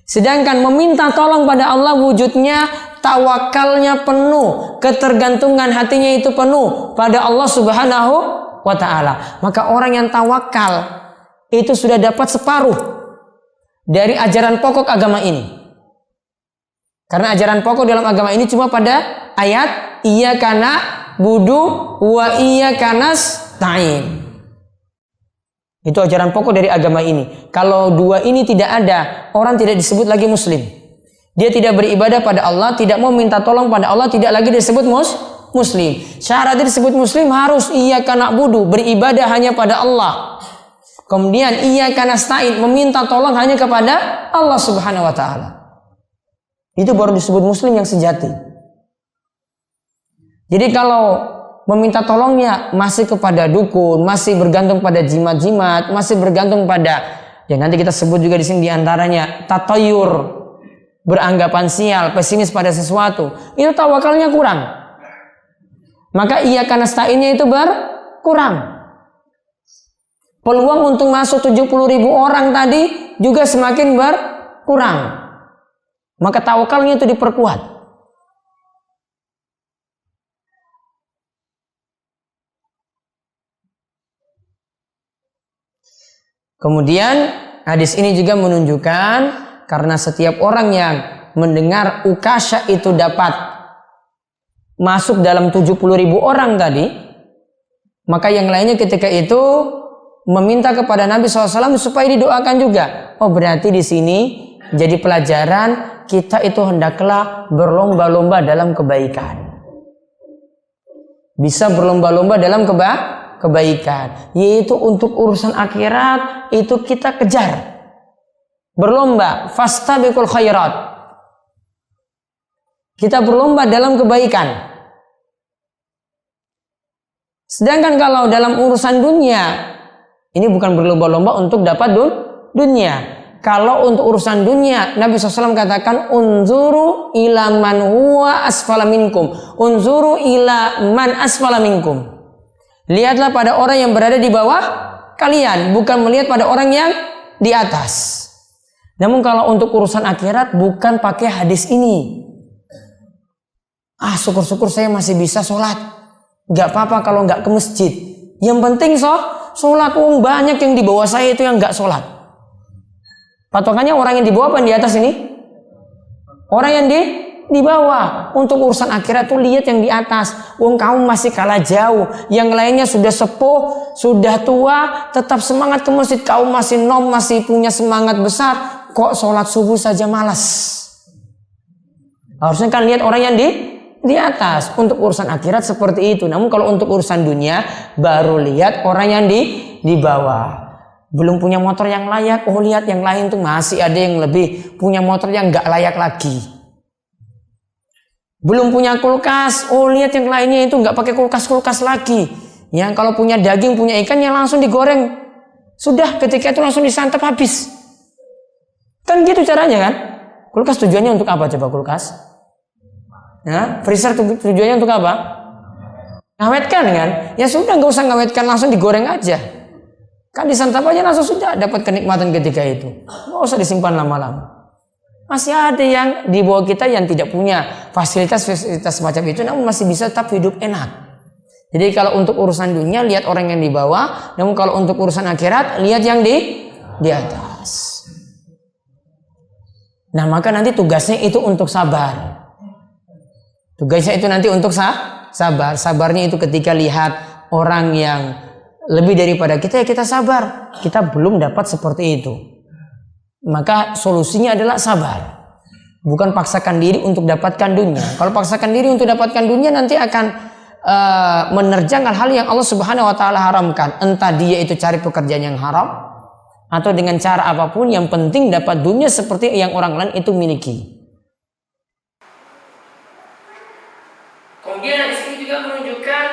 Sedangkan meminta tolong pada Allah wujudnya tawakalnya penuh, ketergantungan hatinya itu penuh pada Allah Subhanahu wa taala. Maka orang yang tawakal itu sudah dapat separuh dari ajaran pokok agama ini. Karena ajaran pokok dalam agama ini cuma pada ayat iyyaka na'budu wa iyyaka nasta'in. Itu ajaran pokok dari agama ini. Kalau dua ini tidak ada, orang tidak disebut lagi muslim. Dia tidak beribadah pada Allah, tidak mau minta tolong pada Allah, tidak lagi disebut muslim. Syaratnya disebut muslim harus iyyaka na'budu, beribadah hanya pada Allah. Kemudian iyyaka nasta'in, meminta tolong hanya kepada Allah Subhanahu wa taala. Itu baru disebut muslim yang sejati. Jadi kalau meminta tolongnya masih kepada dukun, masih bergantung pada jimat-jimat, masih bergantung pada, ya nanti kita sebut juga di sini diantaranya tatayur, beranggapan sial, pesimis pada sesuatu, itu tawakalnya kurang. Maka iyyaka nasta'innya itu berkurang. Peluang untuk masuk 70.000 orang tadi juga semakin berkurang. Maka tawakalnya itu diperkuat. Kemudian hadis ini juga menunjukkan karena setiap orang yang mendengar Ukasha itu dapat masuk dalam 70.000 orang tadi, maka yang lainnya ketika itu meminta kepada Nabi SAW supaya didoakan juga. Oh, berarti di sini jadi pelajaran kita itu hendaklah berlomba-lomba dalam kebaikan. Bisa berlomba-lomba dalam kebaikan, yaitu untuk urusan akhirat itu kita kejar. Berlomba, fastabiqul khairat. Kita berlomba dalam kebaikan. Sedangkan kalau dalam urusan dunia, ini bukan berlomba-lomba untuk dapat dunia. Kalau untuk urusan dunia, Nabi SAW katakan unzuru ila man huwa asfala minkum. Unzuru ila man asfala minkum. Lihatlah pada orang yang berada di bawah kalian, bukan melihat pada orang yang di atas. Namun kalau untuk urusan akhirat bukan pakai hadis ini. Syukur-syukur saya masih bisa sholat. Gak apa-apa kalau gak ke masjid. Yang penting sholat. Banyak yang di bawah saya itu yang gak sholat. Patokannya orang yang di bawah apa yang di atas ini? Orang yang di bawah. Untuk urusan akhirat tuh lihat yang di atas. Kamu masih kalah jauh. Yang lainnya sudah sepuh, sudah tua, tetap semangat ke masjid. Kamu masih punya semangat besar. Kok sholat subuh saja malas? Harusnya kan lihat orang yang di atas. Untuk urusan akhirat seperti itu. Namun kalau untuk urusan dunia baru lihat orang yang di bawah. Belum punya motor yang layak, oh lihat yang lain tuh masih ada yang lebih punya motor yang nggak layak lagi. Belum punya kulkas, oh lihat yang lainnya itu nggak pakai kulkas lagi. Yang kalau punya daging, punya ikan yang langsung digoreng. Sudah ketika itu langsung disantap habis. Kan gitu caranya kan? Kulkas tujuannya untuk apa coba kulkas? Ya, freezer tujuannya untuk apa? Ngawetkan kan? Ya sudah nggak usah ngawetkan, langsung digoreng aja. Kan disantap aja langsung sudah dapat kenikmatan ketika itu. Nggak usah disimpan lama-lama. Masih ada yang di bawah kita yang tidak punya fasilitas semacam itu, namun masih bisa tetap hidup enak. Jadi kalau untuk urusan dunia lihat orang yang di bawah, namun kalau untuk urusan akhirat lihat yang di atas. Nah maka nanti tugasnya itu untuk sabar. Tugasnya itu nanti untuk sabar. Sabarnya itu ketika lihat orang yang lebih daripada kita, ya kita sabar. Kita belum dapat seperti itu. Maka solusinya adalah sabar. Bukan paksakan diri untuk dapatkan dunia. Kalau paksakan diri untuk dapatkan dunia nanti akan menerjang hal-hal yang Allah Subhanahu wa taala haramkan. Entah dia itu cari pekerjaan yang haram atau dengan cara apapun, yang penting dapat dunia seperti yang orang lain itu miliki. Kemudian di sini juga menunjukkan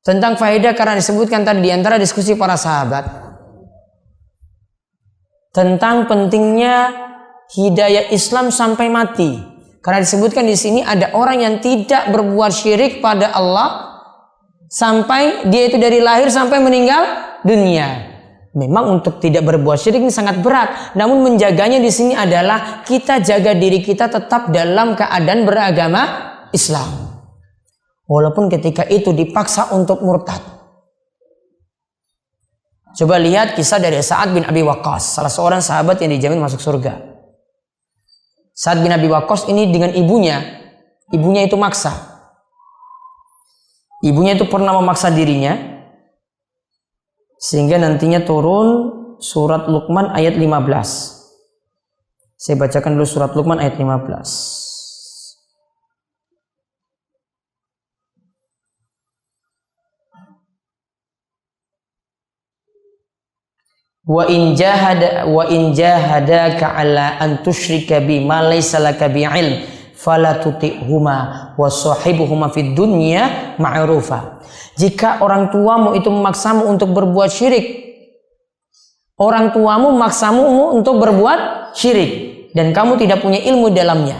tentang faedah, karena disebutkan tadi di antara diskusi para sahabat tentang pentingnya hidayah Islam sampai mati. Karena disebutkan di sini ada orang yang tidak berbuat syirik pada Allah sampai dia itu dari lahir sampai meninggal dunia. Memang untuk tidak berbuat syirik ini sangat berat, namun menjaganya di sini adalah kita jaga diri kita tetap dalam keadaan beragama Islam. Walaupun ketika itu dipaksa untuk murtad. Coba lihat kisah dari Sa'ad bin Abi Waqqas, salah seorang sahabat yang dijamin masuk surga. Sa'ad bin Abi Waqqas ini dengan ibunya itu maksa. Ibunya itu pernah memaksa dirinya sehingga nantinya turun surat Luqman ayat 15. Saya bacakan dulu surat Luqman ayat 15. Wa in jahadaka ala an tusyrika bima laysa laka bi'ilm fala tuti'huma wa sahibuhuma fid dunya ma'rufa. Jika orang tuamu itu memaksamu untuk berbuat syirik, orang tuamu memaksamu untuk berbuat syirik dan kamu tidak punya ilmu dalamnya,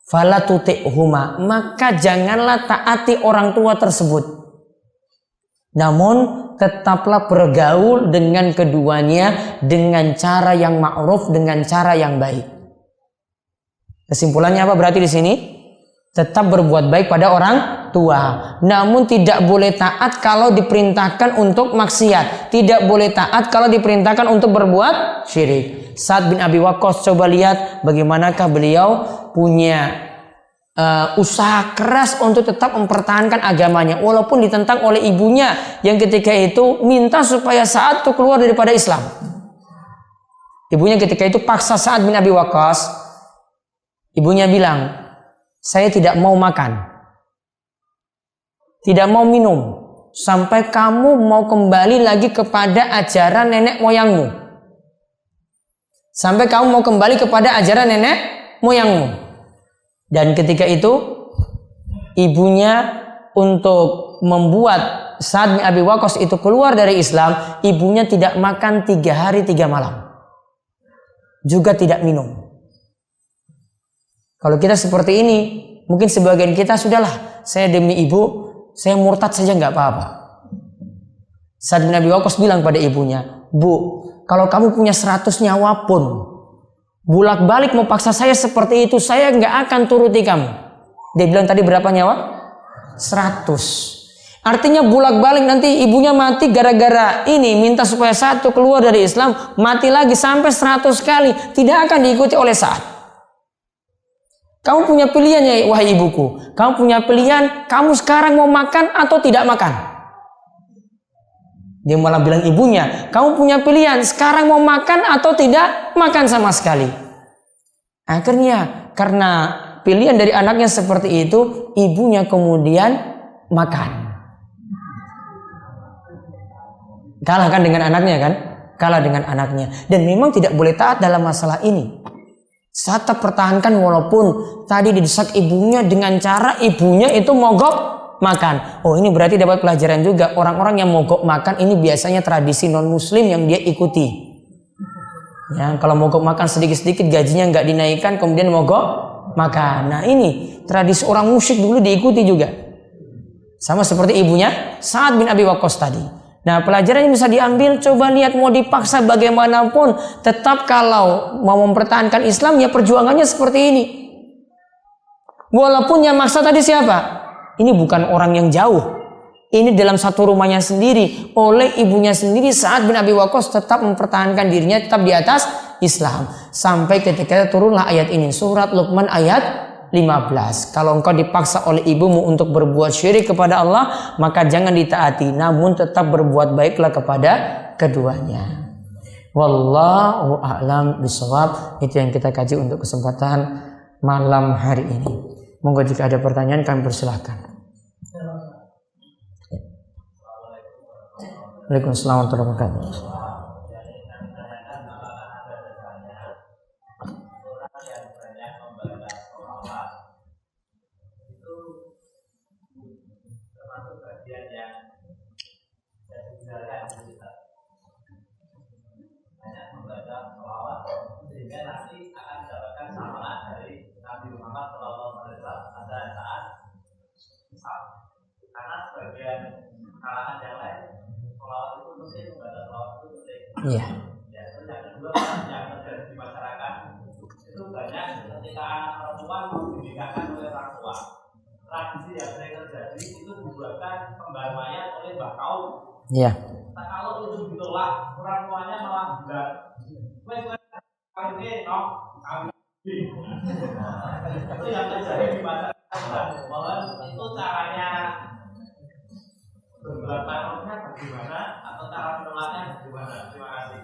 fala tuti'huma, maka janganlah taati orang tua tersebut, namun tetaplah bergaul dengan keduanya dengan cara yang ma'ruf, dengan cara yang baik. Kesimpulannya apa berarti di sini? Tetap berbuat baik pada orang tua, namun tidak boleh taat kalau diperintahkan untuk maksiat, tidak boleh taat kalau diperintahkan untuk berbuat syirik. Sa'ad bin Abi Waqqas, coba lihat bagaimanakah beliau punya usaha keras untuk tetap mempertahankan agamanya walaupun ditentang oleh ibunya yang ketika itu minta supaya Sa'ad itu keluar daripada Islam. Ibunya ketika itu paksa Sa'ad bin Abi Waqqas. Ibunya bilang, saya tidak mau makan, tidak mau minum sampai kamu mau kembali lagi kepada ajaran nenek moyangmu, sampai kamu mau kembali kepada ajaran nenek moyangmu. Dan ketika itu ibunya untuk membuat Sa'ad bin Abi Waqqas itu keluar dari Islam, ibunya tidak makan 3 hari 3 malam, juga tidak minum. Kalau kita seperti ini, mungkin sebagian kita sudahlah, saya demi ibu, saya murtad saja nggak apa-apa. Sa'ad bin Abi Waqqas bilang pada ibunya, Bu, kalau kamu punya 100 nyawa pun bolak-balik mau paksa saya seperti itu, saya nggak akan turuti kamu. Dia bilang tadi berapa nyawa? 100. Artinya bolak-balik nanti ibunya mati gara-gara ini, minta supaya satu keluar dari Islam, mati lagi sampai 100 kali, tidak akan diikuti oleh Sa'ad. Kamu punya pilihan ya wahai ibuku, kamu punya pilihan, kamu sekarang mau makan atau tidak makan. Dia malah bilang ibunya, kamu punya pilihan sekarang mau makan atau tidak makan sama sekali. Akhirnya karena pilihan dari anaknya seperti itu, ibunya kemudian makan. Kalah kan dengan anaknya kan? Kalah dengan anaknya. Dan memang tidak boleh taat dalam masalah ini. Tetap pertahankan walaupun tadi didesak ibunya dengan cara ibunya itu mogok makan. Oh, ini berarti dapat pelajaran juga. Orang-orang yang mogok makan ini biasanya tradisi non-muslim yang dia ikuti. Ya, kalau mogok makan sedikit-sedikit gajinya nggak dinaikkan kemudian mogok makan. Nah, ini tradisi orang musyrik dulu diikuti juga. Sama seperti ibunya Sa'ad bin Abi Waqqas tadi. Nah, pelajaran yang bisa diambil, coba lihat mau dipaksa bagaimanapun, tetap kalau mau mempertahankan Islam ya perjuangannya seperti ini. Walaupun yang maksa tadi siapa? Ini bukan orang yang jauh. Ini dalam satu rumahnya sendiri, oleh ibunya sendiri. Sa'ad bin Abi Waqqas tetap mempertahankan dirinya, tetap di atas Islam. Sampai ketika turunlah ayat ini, surat Luqman ayat 15. Kalau engkau dipaksa oleh ibumu untuk berbuat syirik kepada Allah, maka jangan ditaati, namun tetap berbuat baiklah kepada keduanya. Wallahu a'lam bishawab. Itu yang kita kaji untuk kesempatan malam hari ini. Monggo jika ada pertanyaan kami persilahkan. Waalaikumsalam warahmatullahi wabarakatuh. Iya. Ya, terus yang kedua yang terjadi di masyarakat itu banyak ketika anak perempuan dinikahkan oleh orang tua. Tradisi yang sering terjadi itu dibuatkan kembar mayat oleh mbah kaum. Iya. Nah, kalau itu ditolak, orang tuanya malah bilang, "Wes kali ini no, kami." Itu yang terjadi di masyarakat. Mohon itu caranya berbuat taruhnya bagaimana atau cara menolaknya bagaimana? Terima kasih.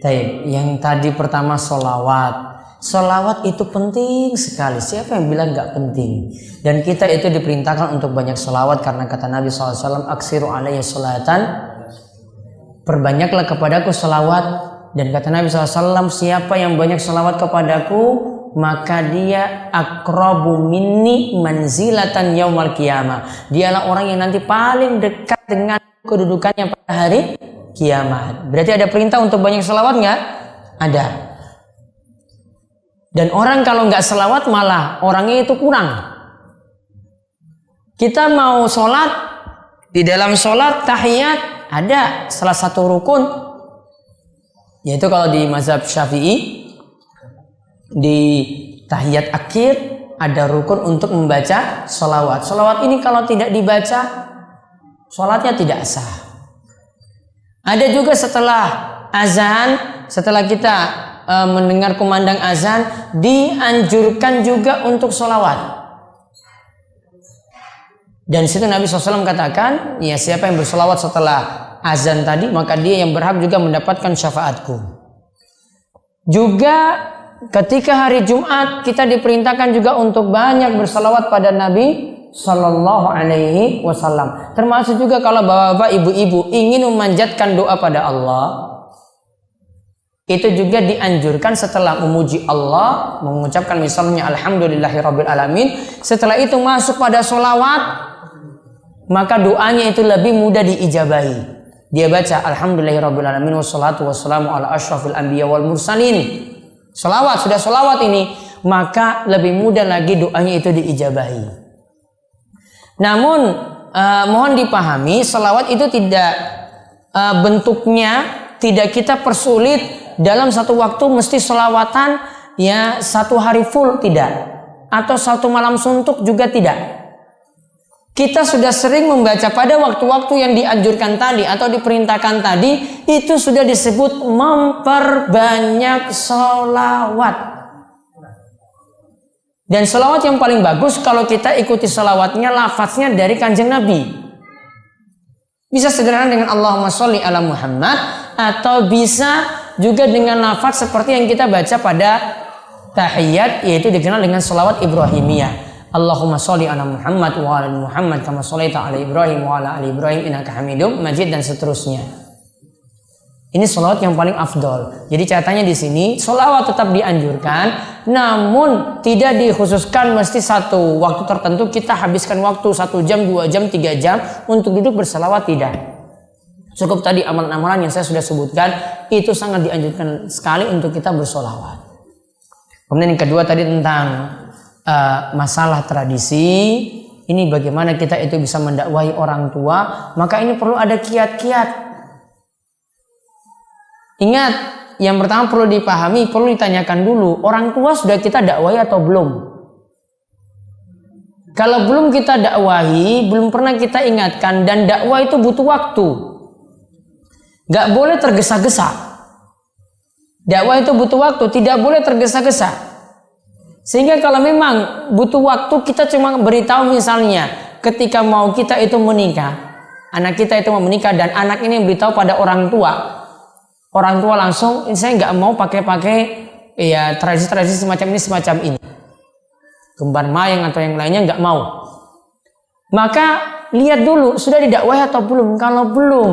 Baik, yang tadi pertama solawat. Solawat itu penting sekali. Siapa yang bilang nggak penting? Dan kita itu diperintahkan untuk banyak solawat karena kata Nabi SAW, aksiru alaihi sholatan, perbanyaklah kepadaku solawat. Dan kata Nabi SAW, siapa yang banyak solawat kepadaku, maka dia akrabu minni manzilatan yaumal qiyamah. Dialah orang yang nanti paling dekat dengan kedudukannya pada hari kiamat. Berarti ada perintah untuk banyak selawat nggak? Ada. Dan orang kalau nggak selawat malah orangnya itu kurang. Kita mau sholat, di dalam sholat tahiyat ada salah satu rukun, yaitu kalau di mazhab Syafi'i di tahiyat akhir ada rukun untuk membaca sholawat. Sholawat ini kalau tidak dibaca, sholatnya tidak sah. Ada juga setelah azan, setelah kita mendengar kumandang azan, dianjurkan juga untuk sholawat. Dan situ Nabi SAW katakan, ya siapa yang bersolawat setelah azan tadi, maka dia yang berhak juga mendapatkan syafaatku. Juga ketika hari Jumat kita diperintahkan juga untuk banyak bersolawat pada Nabi Sallallahu Alaihi Wasallam. Termasuk juga kalau bapak-bapak, ibu-ibu ingin memanjatkan doa pada Allah, itu juga dianjurkan setelah memuji Allah, mengucapkan misalnya Alhamdulillahirabbil alamin. Setelah itu masuk pada solawat, maka doanya itu lebih mudah diijabahi. Dia baca Alhamdulillahirabbil alamin wassalatu wassalamu ala asyrafil anbiya wal mursalin. Solawat, sudah solawat ini, maka lebih mudah lagi doanya itu diijabahi. Namun mohon dipahami, solawat itu tidak bentuknya tidak kita persulit dalam satu waktu mesti solawatan ya satu hari full, tidak, atau satu malam suntuk juga tidak. Kita sudah sering membaca pada waktu-waktu yang dianjurkan tadi atau diperintahkan tadi, itu sudah disebut memperbanyak solawat. Dan solawat yang paling bagus kalau kita ikuti solawatnya, lafaznya dari Kanjeng Nabi. Bisa sederhana dengan Allahumma sholli ala Muhammad, atau bisa juga dengan lafaz seperti yang kita baca pada tahiyat, yaitu dikenal dengan solawat Ibrahimiyah. Allahumma sholli ala Muhammad wa ala Muhammad kama sholaita ala Ibrahim wa ala ali Ibrahim innaka Hamidum Majid, dan seterusnya. Ini sholawat yang paling afdol. Jadi catatannya di sini sholawat tetap dianjurkan, namun tidak dikhususkan mesti satu waktu tertentu kita habiskan waktu 1 jam, 2 jam, 3 jam untuk duduk bersalawat, tidak. Cukup tadi amalan-amalan yang saya sudah sebutkan itu sangat dianjurkan sekali untuk kita bersolawat. Kemudian yang kedua tadi tentang masalah tradisi. Ini bagaimana kita itu bisa mendakwahi orang tua, maka ini perlu ada kiat-kiat. Ingat, yang pertama perlu dipahami, perlu ditanyakan dulu, orang tua sudah kita dakwahi atau belum? Kalau belum kita dakwahi, belum pernah kita ingatkan, dan dakwah itu butuh waktu. Gak boleh tergesa-gesa. Dakwah itu butuh waktu, tidak boleh tergesa-gesa. Sehingga kalau memang butuh waktu, kita cuma beritahu misalnya, ketika mau kita itu menikah, anak kita itu mau menikah, dan anak ini beritahu pada orang tua. Orang tua langsung, saya nggak mau pakai ya tradisi-tradisi semacam ini, kembar mayang atau yang lainnya nggak mau. Maka lihat dulu sudah didakwahi atau belum. Kalau belum,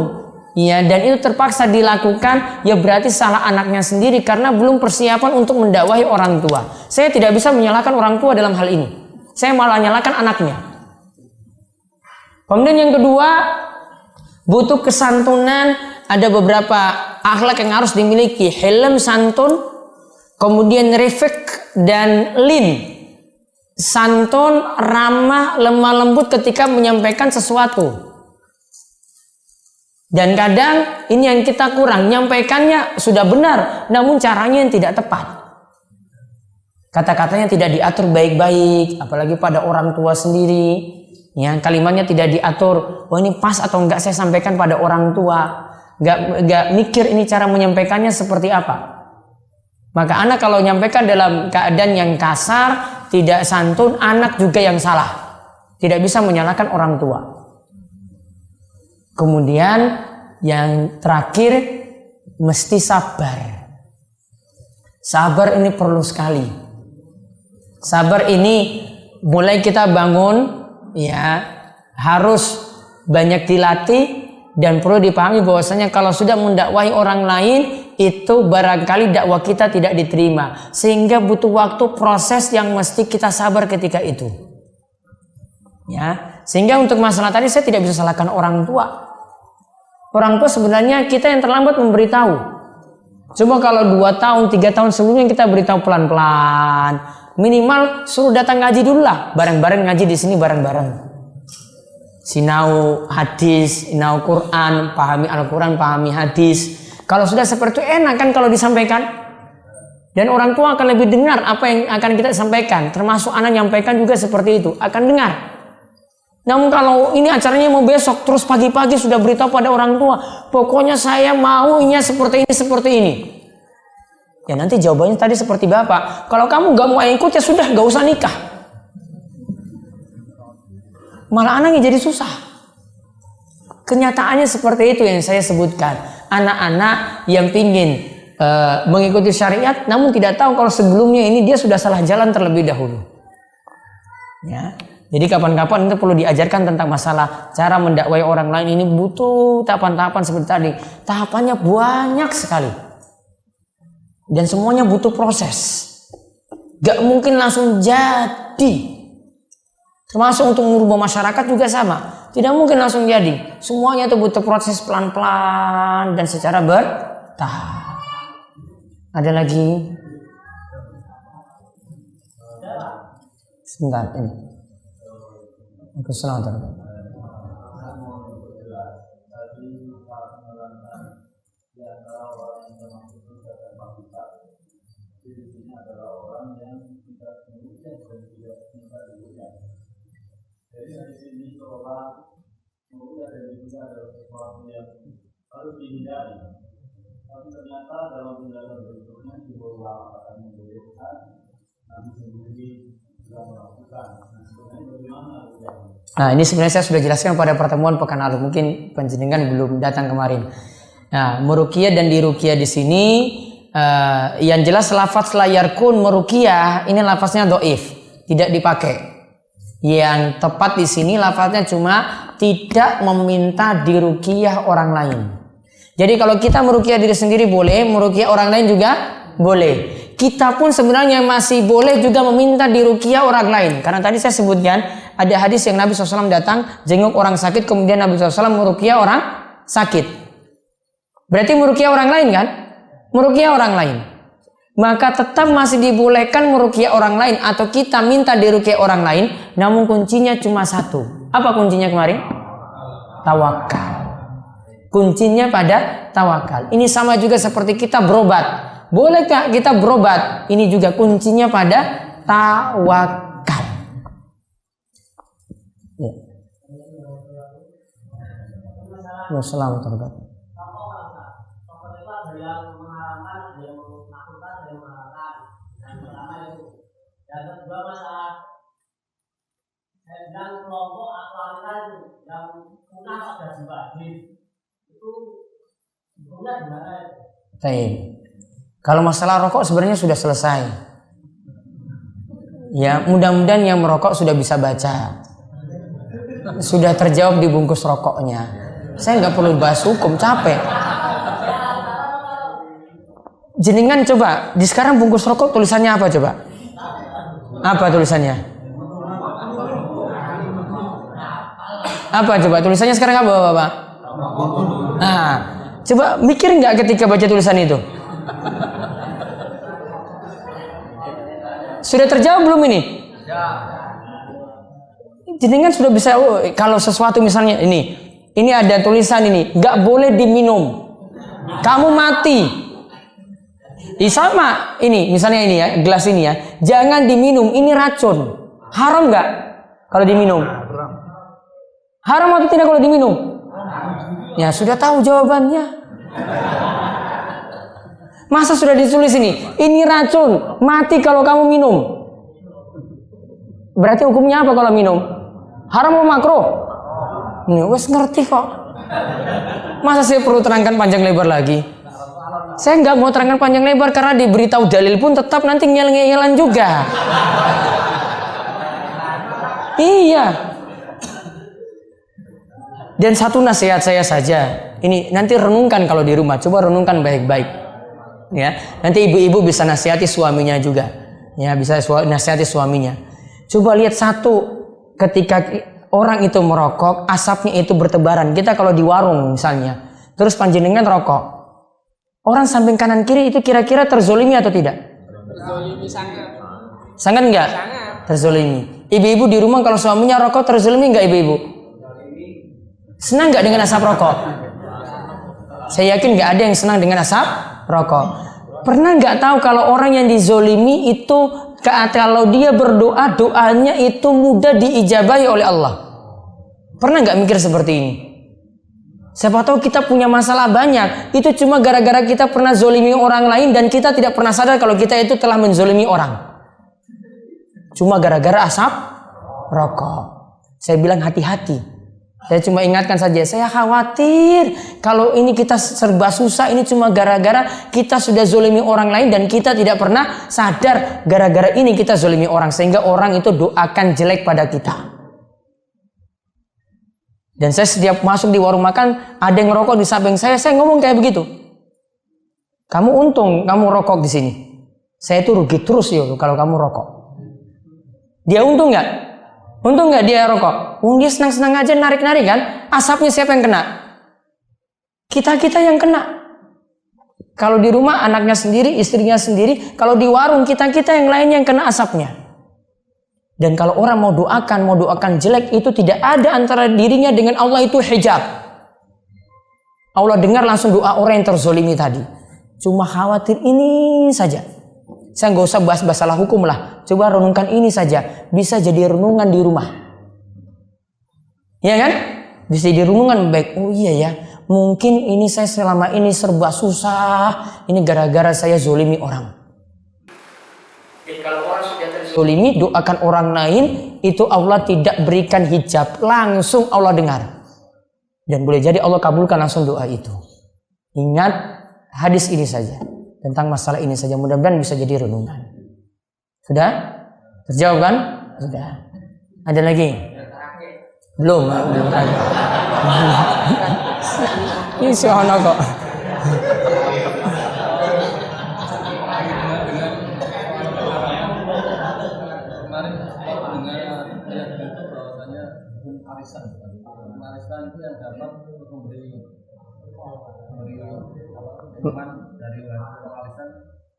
ya dan itu terpaksa dilakukan, ya berarti salah anaknya sendiri karena belum persiapan untuk mendakwahi orang tua. Saya tidak bisa menyalahkan orang tua dalam hal ini. Saya malah menyalahkan anaknya. Kemudian yang kedua, butuh kesantunan. Ada beberapa akhlak yang harus dimiliki, hilm, santun, kemudian rifq dan lin. Santun, ramah, lemah lembut ketika menyampaikan sesuatu. Dan kadang ini yang kita kurang, menyampaikannya sudah benar, namun caranya yang tidak tepat. Kata-katanya tidak diatur baik-baik, apalagi pada orang tua sendiri. Ya, kalimatnya tidak diatur, oh ini pas atau enggak saya sampaikan pada orang tua. Gak mikir ini cara menyampaikannya seperti apa. Maka anak kalau menyampaikan dalam keadaan yang kasar, tidak santun, anak juga yang salah. Tidak bisa menyalahkan orang tua. Kemudian yang terakhir, mesti sabar. Sabar ini perlu sekali. Sabar ini mulai kita bangun, ya harus banyak dilatih. Dan perlu dipahami bahwasanya kalau sudah mendakwahi orang lain, itu barangkali dakwah kita tidak diterima. Sehingga butuh waktu proses yang mesti kita sabar ketika itu. Ya, sehingga untuk masalah tadi saya tidak bisa salahkan orang tua. Orang tua sebenarnya kita yang terlambat memberitahu. Coba kalau 2 tahun, 3 tahun sebelumnya kita beritahu pelan-pelan. Minimal suruh datang ngaji dulu lah. Bareng-bareng ngaji di sini bareng-bareng. Sinau hadis, sinau Quran, pahami Al-Quran, pahami hadis. Kalau sudah seperti itu enak kan kalau disampaikan. Dan orang tua akan lebih dengar apa yang akan kita sampaikan. Termasuk anak nyampaikan juga seperti itu, akan dengar. Namun kalau ini acaranya mau besok, terus pagi-pagi sudah beritahu pada orang tua, pokoknya saya maunya seperti ini. Ya nanti jawabannya tadi seperti bapak. Kalau kamu gak mau ikut ya sudah, gak usah nikah. Malah anaknya jadi susah. Kenyataannya seperti itu yang saya sebutkan. Anak-anak yang pingin mengikuti syariat, namun tidak tahu kalau sebelumnya ini dia sudah salah jalan terlebih dahulu. Ya, jadi kapan-kapan itu perlu diajarkan tentang masalah cara mendakwai orang lain. Ini butuh tahapan-tahapan seperti tadi. Tahapannya banyak sekali. Dan semuanya butuh proses. Gak mungkin langsung jadi. Termasuk untuk merubah masyarakat juga sama. Tidak mungkin langsung jadi. Semuanya itu butuh proses pelan-pelan dan secara bertahap. Ada lagi? Sebentar ini. Assalamualaikum. Jadi di sini seolah mulia dan juga adalah sesuatu yang harus dihindari. Tapi ternyata dalam penjelasan berikutnya juga ulama akan membolehkan, Nabi sendiri sudah melakukan. Nah, sebenarnya bagaimana? Nah, ini sebenarnya saya sudah jelaskan pada pertemuan pekan lalu. Mungkin panjenengan belum datang kemarin. Nah, meruqyah dan diruqyah di sini yang jelas lafaz layar kun meruqyah ini lafaznya dhaif, tidak dipakai. Yang tepat di sini lafaznya cuma tidak meminta diruqyah orang lain. Jadi kalau kita meruqyah diri sendiri boleh, meruqyah orang lain juga boleh. Kita pun sebenarnya masih boleh juga meminta diruqyah orang lain. Karena tadi saya sebutkan ada hadis yang Nabi SAW datang jenguk orang sakit, kemudian Nabi SAW meruqyah orang sakit. Berarti meruqyah orang lain kan? Meruqyah orang lain. Maka tetap masih dibolehkan meruqyah orang lain atau kita minta diruqyah orang lain. Namun kuncinya cuma satu. Apa kuncinya kemarin? Tawakal. Kuncinya pada tawakal. Ini sama juga seperti kita berobat. Bolehkah kita berobat? Ini juga kuncinya pada tawakal. Ya. Wassalamualaikum. Dan kedua masalah dan kelompok akhlak yang punah pada dibagi itu sebenarnya gimana? Baik. Kalau masalah rokok sebenarnya sudah selesai. Ya, mudah-mudahan yang merokok sudah bisa baca. Sudah terjawab di bungkus rokoknya. Saya nggak perlu bahas hukum, capek. Jenengan coba, di sekarang bungkus rokok tulisannya apa coba? Apa tulisannya? Apa coba tulisannya sekarang apa Bapak? Nah, coba mikir nggak ketika baca tulisan itu? Sudah terjawab belum ini? Jenengan sudah bisa, kalau sesuatu misalnya ini ada tulisan ini, nggak boleh diminum, kamu mati. Sama ini, misalnya ini ya, gelas ini ya, jangan diminum, ini racun. Haram nggak kalau diminum? Haram atau tidak kalau diminum? Ya sudah tahu jawabannya. Masa sudah ditulis ini racun, mati kalau kamu minum. Berarti hukumnya apa kalau minum? Haram atau makruh? Nih, wes ngerti kok. Masa saya perlu terangkan panjang lebar lagi? Saya nggak mau terangkan panjang lebar karena diberitahu dalil pun tetap nanti ngeyel-ngeyelan juga. Iya. Dan satu nasihat saya saja. Ini nanti renungkan kalau di rumah, coba renungkan baik-baik. Ya, nanti ibu-ibu bisa nasihati suaminya juga. Ya, bisa nasihati suaminya. Coba lihat satu, ketika orang itu merokok, asapnya itu bertebaran. Kita kalau di warung misalnya, terus panjenengan rokok, orang samping kanan kiri itu kira-kira terzolimi atau tidak? Terzolimi sangat. Sangat enggak? Sangat. Terzolimi. Ibu-ibu di rumah kalau suaminya rokok terzolimi enggak ibu-ibu? Senang enggak dengan asap rokok? Saya yakin enggak ada yang senang dengan asap rokok. Pernah nggak tahu kalau orang yang dizolimi itu kalau dia berdoa, doanya itu mudah diijabahi oleh Allah? Pernah nggak mikir seperti ini? Siapa tahu kita punya masalah banyak, itu cuma gara-gara kita pernah zolimi orang lain dan kita tidak pernah sadar kalau kita itu telah menzolimi orang. Cuma gara-gara asap rokok. Saya bilang hati-hati. Saya cuma ingatkan saja, saya khawatir kalau ini kita serba susah, ini cuma gara-gara kita sudah zolimi orang lain dan kita tidak pernah sadar gara-gara ini kita zolimi orang, sehingga orang itu doakan jelek pada kita. Dan saya setiap masuk di warung makan, ada yang ngerokok di samping saya ngomong kayak begitu. Kamu untung kamu rokok di sini. Saya itu rugi terus ya kalau kamu rokok. Dia untung nggak? Untung nggak dia rokok? Dia senang-senang aja narik-narik kan? Asapnya siapa yang kena? Kita yang kena. Kalau di rumah anaknya sendiri, istrinya sendiri. Kalau di warung kita yang lainnya yang kena asapnya. Dan kalau orang mau doakan jelek, itu tidak ada antara dirinya dengan Allah itu hijab. Allah dengar langsung doa orang yang terzolimi tadi. Cuma khawatir ini saja. Saya nggak usah bahas masalah hukum lah. Coba renungkan ini saja. Bisa jadi renungan di rumah. Ya kan? Bisa jadi renungan baik. Oh iya ya. Mungkin ini saya selama ini serba susah. Ini gara-gara saya zolimi orang. Jadi kalau orang sudah terzolimi, doakan orang lain. Itu Allah tidak berikan hijab. Langsung Allah dengar. Dan boleh jadi Allah kabulkan langsung doa itu. Ingat hadis ini saja. Tentang masalah ini saja, mudah-mudahan bisa jadi renungan. Sudah? Terjawab kan? Sudah. Ada lagi? Belum lagi. Ini soal kok. arisan itu yang dapat memberi minuman dari hasil arisan,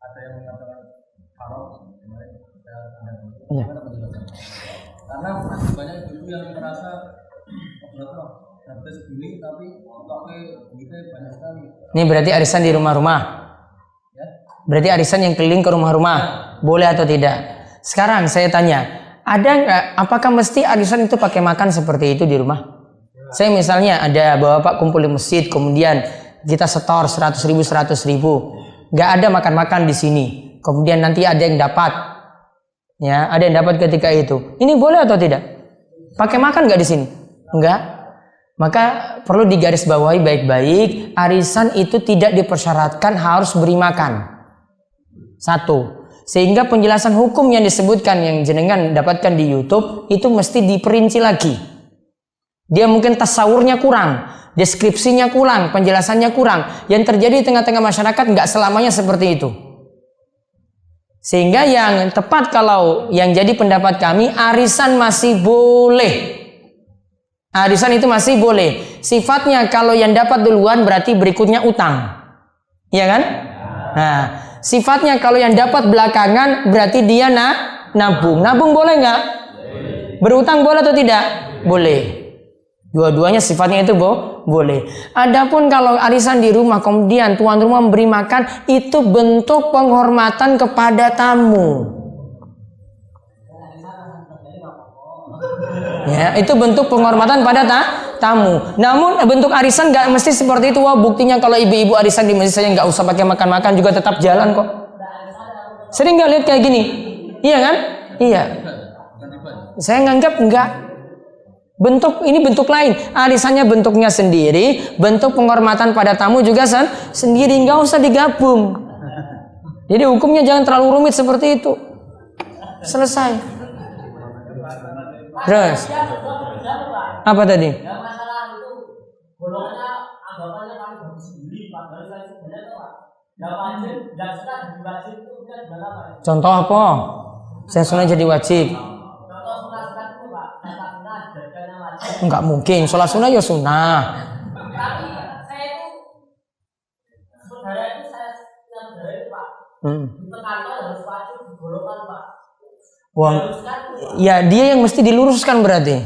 ada yang mengatakan haram, karena masih banyak ibu yang merasa habis beli tapi pakai duitnya banyak sekali. Ini berarti arisan di rumah-rumah. Ya? Berarti arisan yang keliling ke rumah-rumah. Boleh atau tidak? Sekarang saya tanya, ada nggak? Apakah mesti arisan itu pakai makan seperti itu di rumah? Saya misalnya ada bapak kumpul di masjid, kemudian kita setor 100.000, 100.000, nggak ada makan-makan di sini. Kemudian nanti ada yang dapat, ya, ada yang dapat ketika itu. Ini boleh atau tidak? Pakai makan nggak di sini? Enggak. Maka perlu digarisbawahi baik-baik, arisan itu tidak dipersyaratkan harus beri makan. Satu, sehingga penjelasan hukum yang disebutkan yang jenengan dapatkan di YouTube itu mesti diperinci lagi. Dia mungkin tasawurnya kurang, deskripsinya kurang, penjelasannya kurang. Yang terjadi di tengah-tengah masyarakat nggak selamanya seperti itu. Sehingga yang tepat kalau yang jadi pendapat kami, arisan masih boleh. Arisan itu masih boleh. Sifatnya kalau yang dapat duluan berarti berikutnya utang. Iya kan? Nah, sifatnya kalau yang dapat belakangan berarti dia nabung. Nabung boleh nggak? Berutang boleh atau tidak? Boleh. Dua-duanya sifatnya itu boleh. Adapun kalau arisan di rumah kemudian tuan rumah memberi makan, itu bentuk penghormatan kepada tamu. Ya, itu bentuk penghormatan pada tamu. Namun bentuk arisan nggak mesti seperti itu. Wah, buktinya kalau ibu-ibu arisan di masjid saya nggak usah pakai makan-makan juga tetap jalan kok. Sering nggak lihat kayak gini? Iya kan? Iya. Saya nganggap enggak. Ini bentuk lain. Arisannya bentuknya sendiri, bentuk penghormatan pada tamu juga sendiri, nggak usah digabung. Jadi hukumnya jangan terlalu rumit seperti itu. Selesai. Terus apa tadi? Ya masalah itu golongannya anggapannya kami bagus sendiri, padahal saya sebenarnya itu Pak. Ya wajib, dan sudah jadi wajib itu udah gimana Pak? Contoh apa? Saya sunnah jadi wajib. Contoh sunnah itu Pak, kata sunnah jadinya wajib. Enggak mungkin, sholat sunnah ya sunnah. Tapi saya itu saudara itu Pak. Di kantor harus wajib digolongkan Pak. Wah, ya dia yang mesti diluruskan berarti.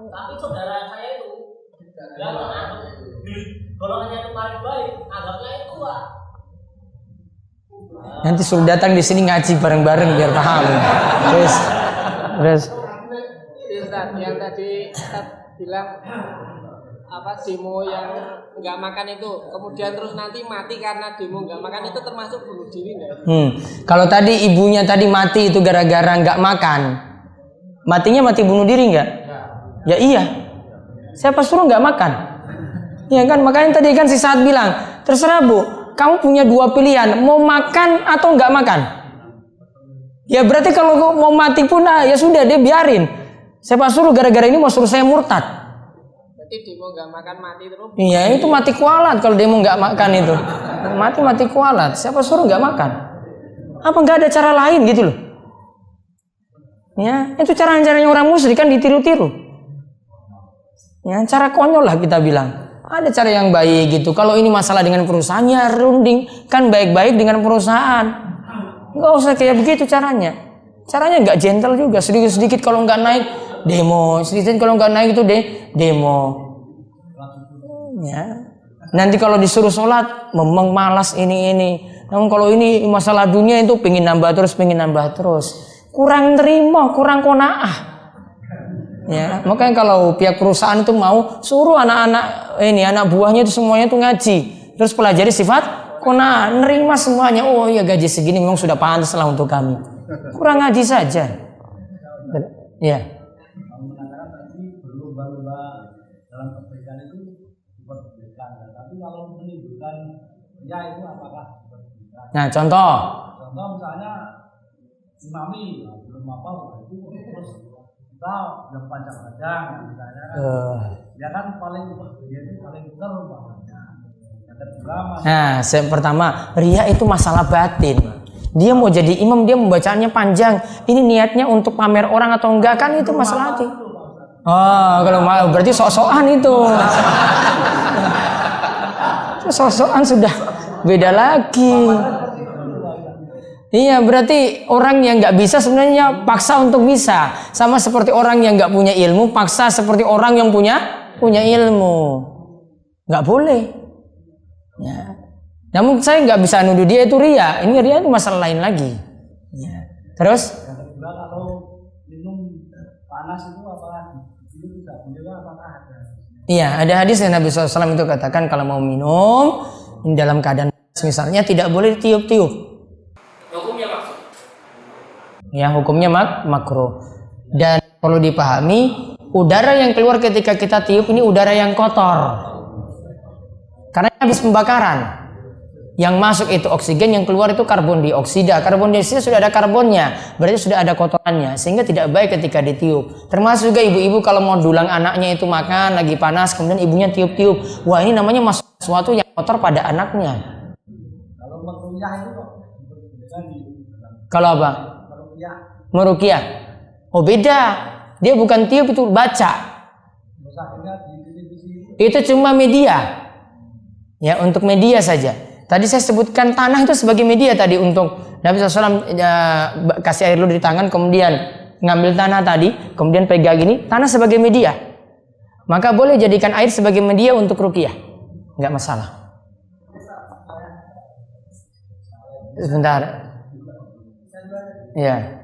Tapi saudara saya itu golongannya itu paling baik, anggapnya itu Pak. Nanti suruh datang di sini ngaji bareng-bareng biar paham. Terus. Ustaz, yang tadi Ustaz bilang apa demo yang nggak makan itu, kemudian terus nanti mati karena demo nggak makan itu termasuk bunuh diri nggak? Kalau tadi ibunya tadi mati itu gara-gara nggak makan, matinya mati bunuh diri nggak? Ya iya. Siapa suruh nggak makan? Ya kan, makanya tadi kan si Saad bilang, terserah Bu, kamu punya dua pilihan, mau makan atau nggak makan. Ya berarti kalau mau mati pun ya sudah dia biarin. Siapa suruh gara-gara ini mau suruh saya murtad? Berarti demo nggak makan mati terus? Iya itu mati kualat kalau demo nggak makan itu. Mati kualat. Siapa suruh nggak makan? Apa nggak ada cara lain gitu loh? Ya itu cara-caranya orang musyrik kan ditiru-tiru. Ya cara konyol lah kita bilang. Ada cara yang baik gitu. Kalau ini masalah dengan perusahaannya, runding kan baik-baik dengan perusahaan. Nggak usah kayak begitu caranya. Caranya nggak gentle juga. Sedikit-sedikit kalau nggak naik demo, sedikit kalau nggak naik itu demo. Ya. Nanti kalau disuruh sholat, memang malas ini. Namun kalau ini masalah dunia itu pengen nambah terus. Kurang terima, kurang qanaah. Ya, makanya kalau pihak perusahaan itu mau suruh anak buahnya itu semuanya itu ngaji, terus pelajari sifat qanaah, nerima semuanya. Oh ya gaji segini memang sudah pantas lah untuk kami. Kurang ngaji saja. Ya. Kamu mengatakan tadi berlomba-lomba dalam kebaikan itu diperbolehkan, tapi kalau menimbulkan ya itu apakah diperbolehkan? Nah contoh misalnya imami belum apa itu terus kita yang panjang-panjang misalnya dia kan paling dia itu paling terbaiknya. Yang kedua Nah, yang pertama, riya itu masalah batin. Dia mau jadi imam, dia membacaannya panjang. Ini niatnya untuk pamer orang atau enggak kan itu masalah hati. Oh, kalau mau berarti sok-sokan itu. Sok-sokan sudah beda lagi. Iya, berarti orang yang nggak bisa sebenarnya paksa untuk bisa. Sama seperti orang yang nggak punya ilmu paksa seperti orang yang punya ilmu. Nggak boleh. Ya. Namun saya nggak bisa nuduh dia itu riya. Ini riya itu masalah lain lagi. Ya. Terus? yang kedua kalau minum panas itu apalagi itu tidak boleh apakah ada? Iya, ada hadis yang Nabi SAW itu katakan kalau mau minum dalam keadaan misalnya tidak boleh tiup-tiup. Hukumnya maksud. Ya, hukumnya makruh. Dan perlu dipahami, udara yang keluar ketika kita tiup ini udara yang kotor. Karena habis pembakaran. Yang masuk itu oksigen, yang keluar itu karbon dioksida. Karbon dioksida sudah ada karbonnya, berarti sudah ada kotorannya, sehingga tidak baik ketika ditiup. Termasuk juga ibu-ibu kalau mau dulang anaknya itu makan lagi panas, kemudian ibunya tiup-tiup. Wah, ini namanya masuk sesuatu yang kotor pada anaknya. Kalau makruhnya itu kok Kalau apa? Meruqyah. Oh, beda. Dia bukan tiup, itu baca. Itu cuma media. Ya, untuk media saja. Tadi saya sebutkan tanah itu sebagai media tadi untuk Nabi SAW kasih air dulu di tangan, kemudian ngambil tanah tadi, kemudian pegang ini, tanah sebagai media. Maka boleh jadikan air sebagai media untuk ruqyah. Enggak masalah. Sebentar. Ya.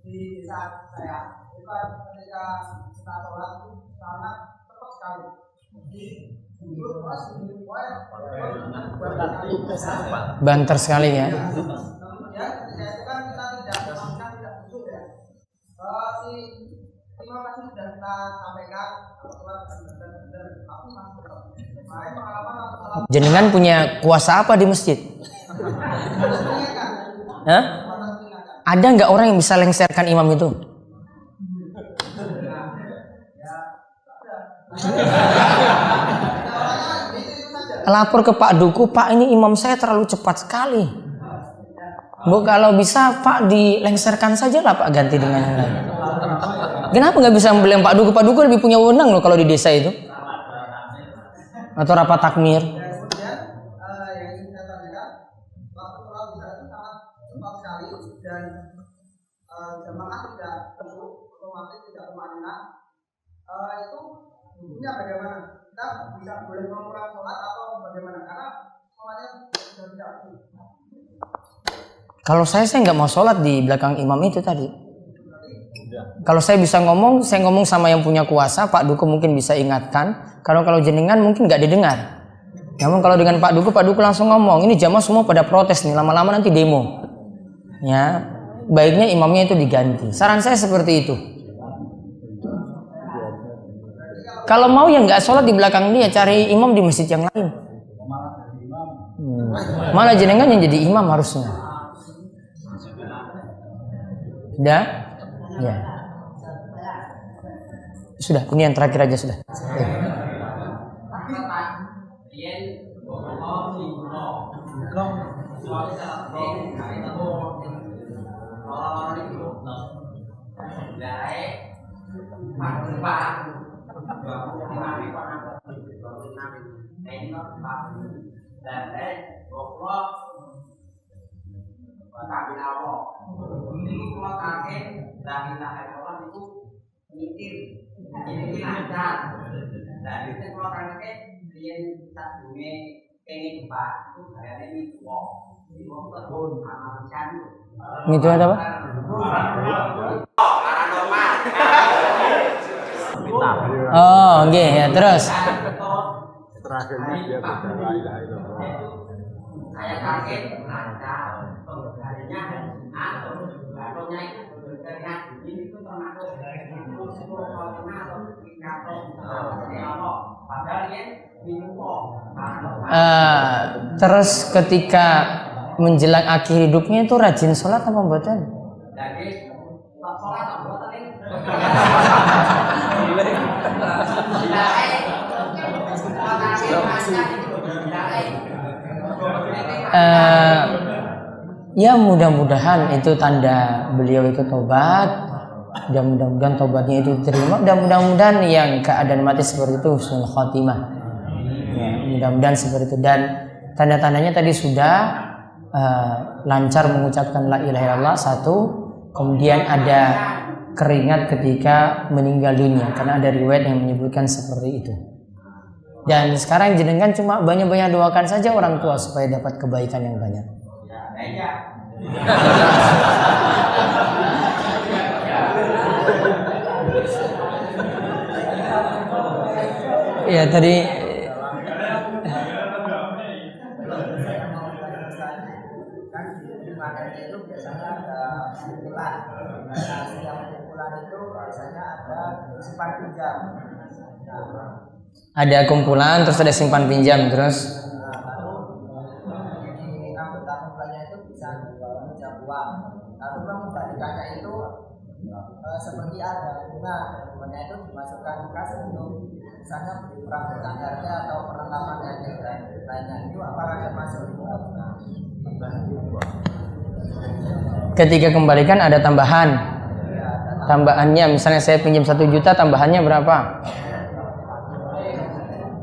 Di saat saya itu ketika kita sholat itu sangat cepat sekali. Banter sekali ya. Kemudian ketika itu kan kita tidak khusyuk ya. Si imam masih sudah kita sampaikan sholat benar, tapi masih tetap. Kemarin pengalaman waktu sholat. Jenengan punya kuasa apa di masjid? Hah? Ada nggak orang yang bisa lengserkan imam itu? Lapor ke Pak Duku, Pak ini imam saya terlalu cepat sekali. Bu, kalau bisa Pak dilengserkan saja lah Pak, ganti dengan yang lain. Kenapa nggak bisa bilang Pak Duku? Pak Duku lebih punya wewenang loh kalau di desa itu. Atau rapat takmir. Kemudian yang ingin saya tanyakan, waktu sholat bisa itu sangat cepat sekali dan jamaah tidak khusyuk, otomatis tidak tumanina. Itu hukumnya bagaimana? Kita bisa boleh mengulang sholat atau bagaimana? Karena sholatnya sudah tidak khusyuk. Kalau saya nggak mau sholat di belakang imam itu tadi. Kalau saya bisa ngomong, saya ngomong sama yang punya kuasa. Pak Duku mungkin bisa ingatkan. Kalau jenengan mungkin nggak didengar. Namun kalau dengan Pak Duku langsung ngomong. Ini jamaah semua pada protes nih. Lama-lama nanti demo. Ya, baiknya imamnya itu diganti. Saran saya seperti itu. Kalau mau yang nggak sholat di belakang dia, cari imam di masjid yang lain. Malah jenengan yang jadi imam harusnya. Sudah? Ya. Sudah, ini yang terakhir aja sudah. Itu ada apa? Oh, oke ya, terus. Terakhirnya dia bicara ilaha illallah. Saya kaget baca harinya ataunya itu itu termasuk Terus ketika menjelang akhir hidupnya itu rajin sholat apa mboten? Jadi sholat apa tadi? Ya mudah-mudahan itu tanda beliau itu tobat, dan mudah-mudahan tobatnya itu diterima, dan mudah-mudahan yang keadaan mati seperti itu husnul khotimah. Ya, mudah-mudahan seperti itu. Dan tanda-tandanya tadi sudah lancar mengucapkan la ilaha illallah satu, kemudian ada keringat ketika meninggal dunia karena ada riwayat yang menyebutkan seperti itu. Dan sekarang jenengan cuma banyak-banyak doakan saja orang tua supaya dapat kebaikan yang banyak. Ya tadi Makanya itu biasanya ada kumpulan. Setiap kumpulan itu biasanya ada simpan pinjam. ada kumpulan terus ada simpan pinjam terus Jadi anggota kumpulannya itu bisa pinjam uang. Lalu mengembalikannya itu seperti ada bunga. Bunganya itu dimasukkan kas untuk misalnya beli perabotan harga atau perlengkapan harga lainnya. Itu apakah termasuk ketika kembalikan ada tambahan. Tambahannya misalnya saya pinjam 1 juta, tambahannya berapa?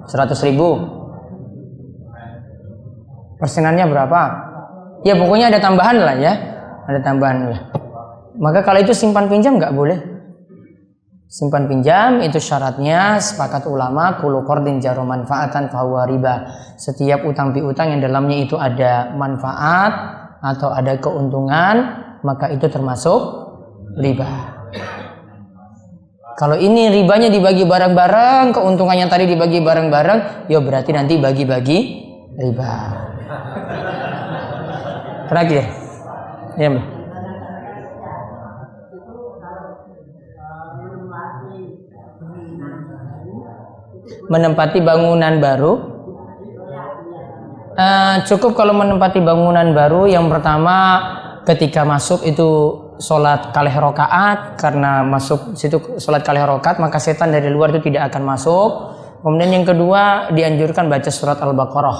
100.000. Persenannya berapa? Ya pokoknya ada tambahan lah ya. Ada tambahan lah. Maka kalau itu simpan pinjam nggak boleh. Simpan pinjam itu syaratnya sepakat ulama kullu qardin jaru manfaatan fahuwa riba. Setiap utang piutang yang dalamnya itu ada manfaat atau ada keuntungan, maka itu termasuk riba. Kalau ini ribanya dibagi bareng-bareng, keuntungannya tadi dibagi bareng-bareng, ya berarti nanti bagi-bagi riba. Terakhir, ya Mbak. Menempati bangunan baru. Cukup kalau menempati bangunan baru, yang pertama ketika masuk itu sholat kalih rokaat, karena masuk situ sholat kalih rokaat maka setan dari luar itu tidak akan masuk. Kemudian yang kedua dianjurkan baca surat Al-Baqarah.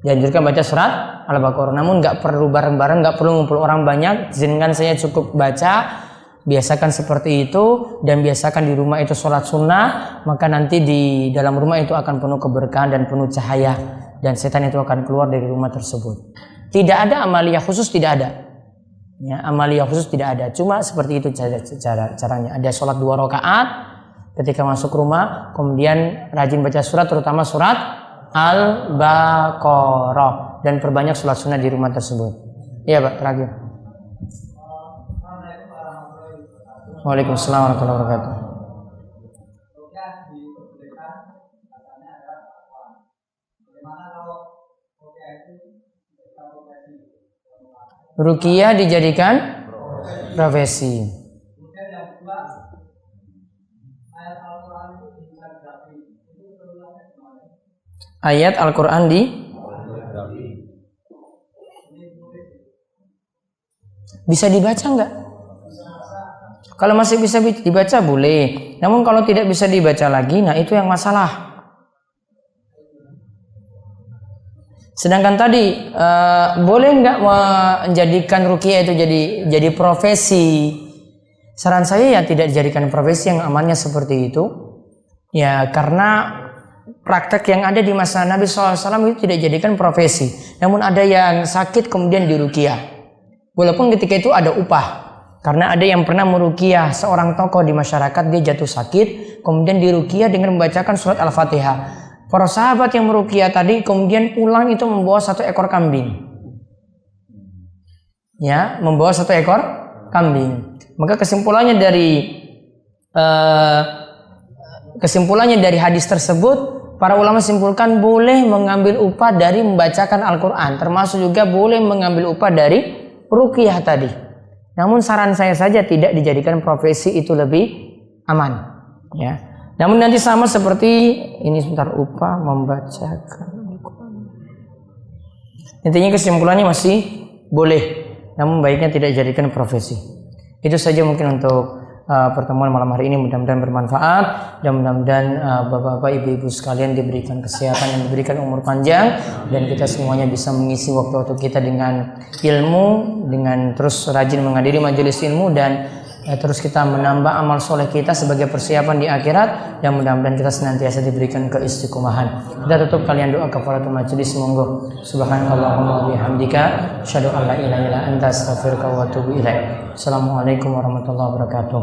Dianjurkan baca surat Al-Baqarah. Namun nggak perlu bareng-bareng, nggak perlu ngumpul orang banyak. Dengan saya cukup baca. Biasakan seperti itu dan biasakan di rumah itu sholat sunnah, maka nanti di dalam rumah itu akan penuh keberkahan dan penuh cahaya dan setan itu akan keluar dari rumah tersebut. Tidak ada amalia khusus, tidak ada. Ya, amalia khusus tidak ada. Cuma seperti itu caranya. Ada sholat 2 rakaat ketika masuk rumah, kemudian rajin baca surat, terutama surat Al-Baqarah, dan perbanyak sholat sunnah di rumah tersebut. Iya Pak, terakhir. Waalaikumsalam warahmatullahi wabarakatuh. Ruqyah dijadikan profesi. Ayat Al-Quran bisa dibaca enggak? Kalau masih bisa dibaca boleh. Namun kalau tidak bisa dibaca lagi, nah itu yang masalah. Sedangkan tadi boleh nggak menjadikan ruqyah itu jadi profesi? Saran saya ya tidak dijadikan profesi, yang amannya seperti itu. Ya karena praktek yang ada di masa Nabi SAW itu tidak dijadikan profesi. Namun ada yang sakit kemudian diruqyah. Walaupun ketika itu ada upah. Karena ada yang pernah meruqyah seorang tokoh di masyarakat, dia jatuh sakit, kemudian diruqyah dengan membacakan surat Al-Fatihah. Para sahabat yang meruqyah tadi kemudian pulang itu membawa 1 ekor kambing. Ya, membawa 1 ekor kambing. Maka kesimpulannya dari hadis tersebut, para ulama simpulkan boleh mengambil upah dari membacakan Al-Quran, termasuk juga boleh mengambil upah dari ruqyah tadi. Namun saran saya saja tidak dijadikan profesi, itu lebih aman. Ya. Namun nanti sama seperti ini, sebentar, upah membacakan. Intinya kesimpulannya masih boleh, namun baiknya tidak dijadikan profesi. Itu saja mungkin untuk pertemuan malam hari ini. Mudah-mudahan bermanfaat dan mudah-mudahan bapak-bapak, ibu-ibu sekalian diberikan kesehatan dan diberikan umur panjang, dan kita semuanya bisa mengisi waktu-waktu kita dengan ilmu, dengan terus rajin menghadiri majelis ilmu, dan terus kita menambah amal soleh kita sebagai persiapan di akhirat, dan mudah-mudahan kita senantiasa diberikan keistiqomahan. Kita tutup kalian doa kafaratul majelis. Monggo. Subhanakallahumma wa bihamdika asyhadu an la ilaha illa anta astaghfiruka wa atubu ilaik. Assalamualaikum warahmatullahi wabarakatuh.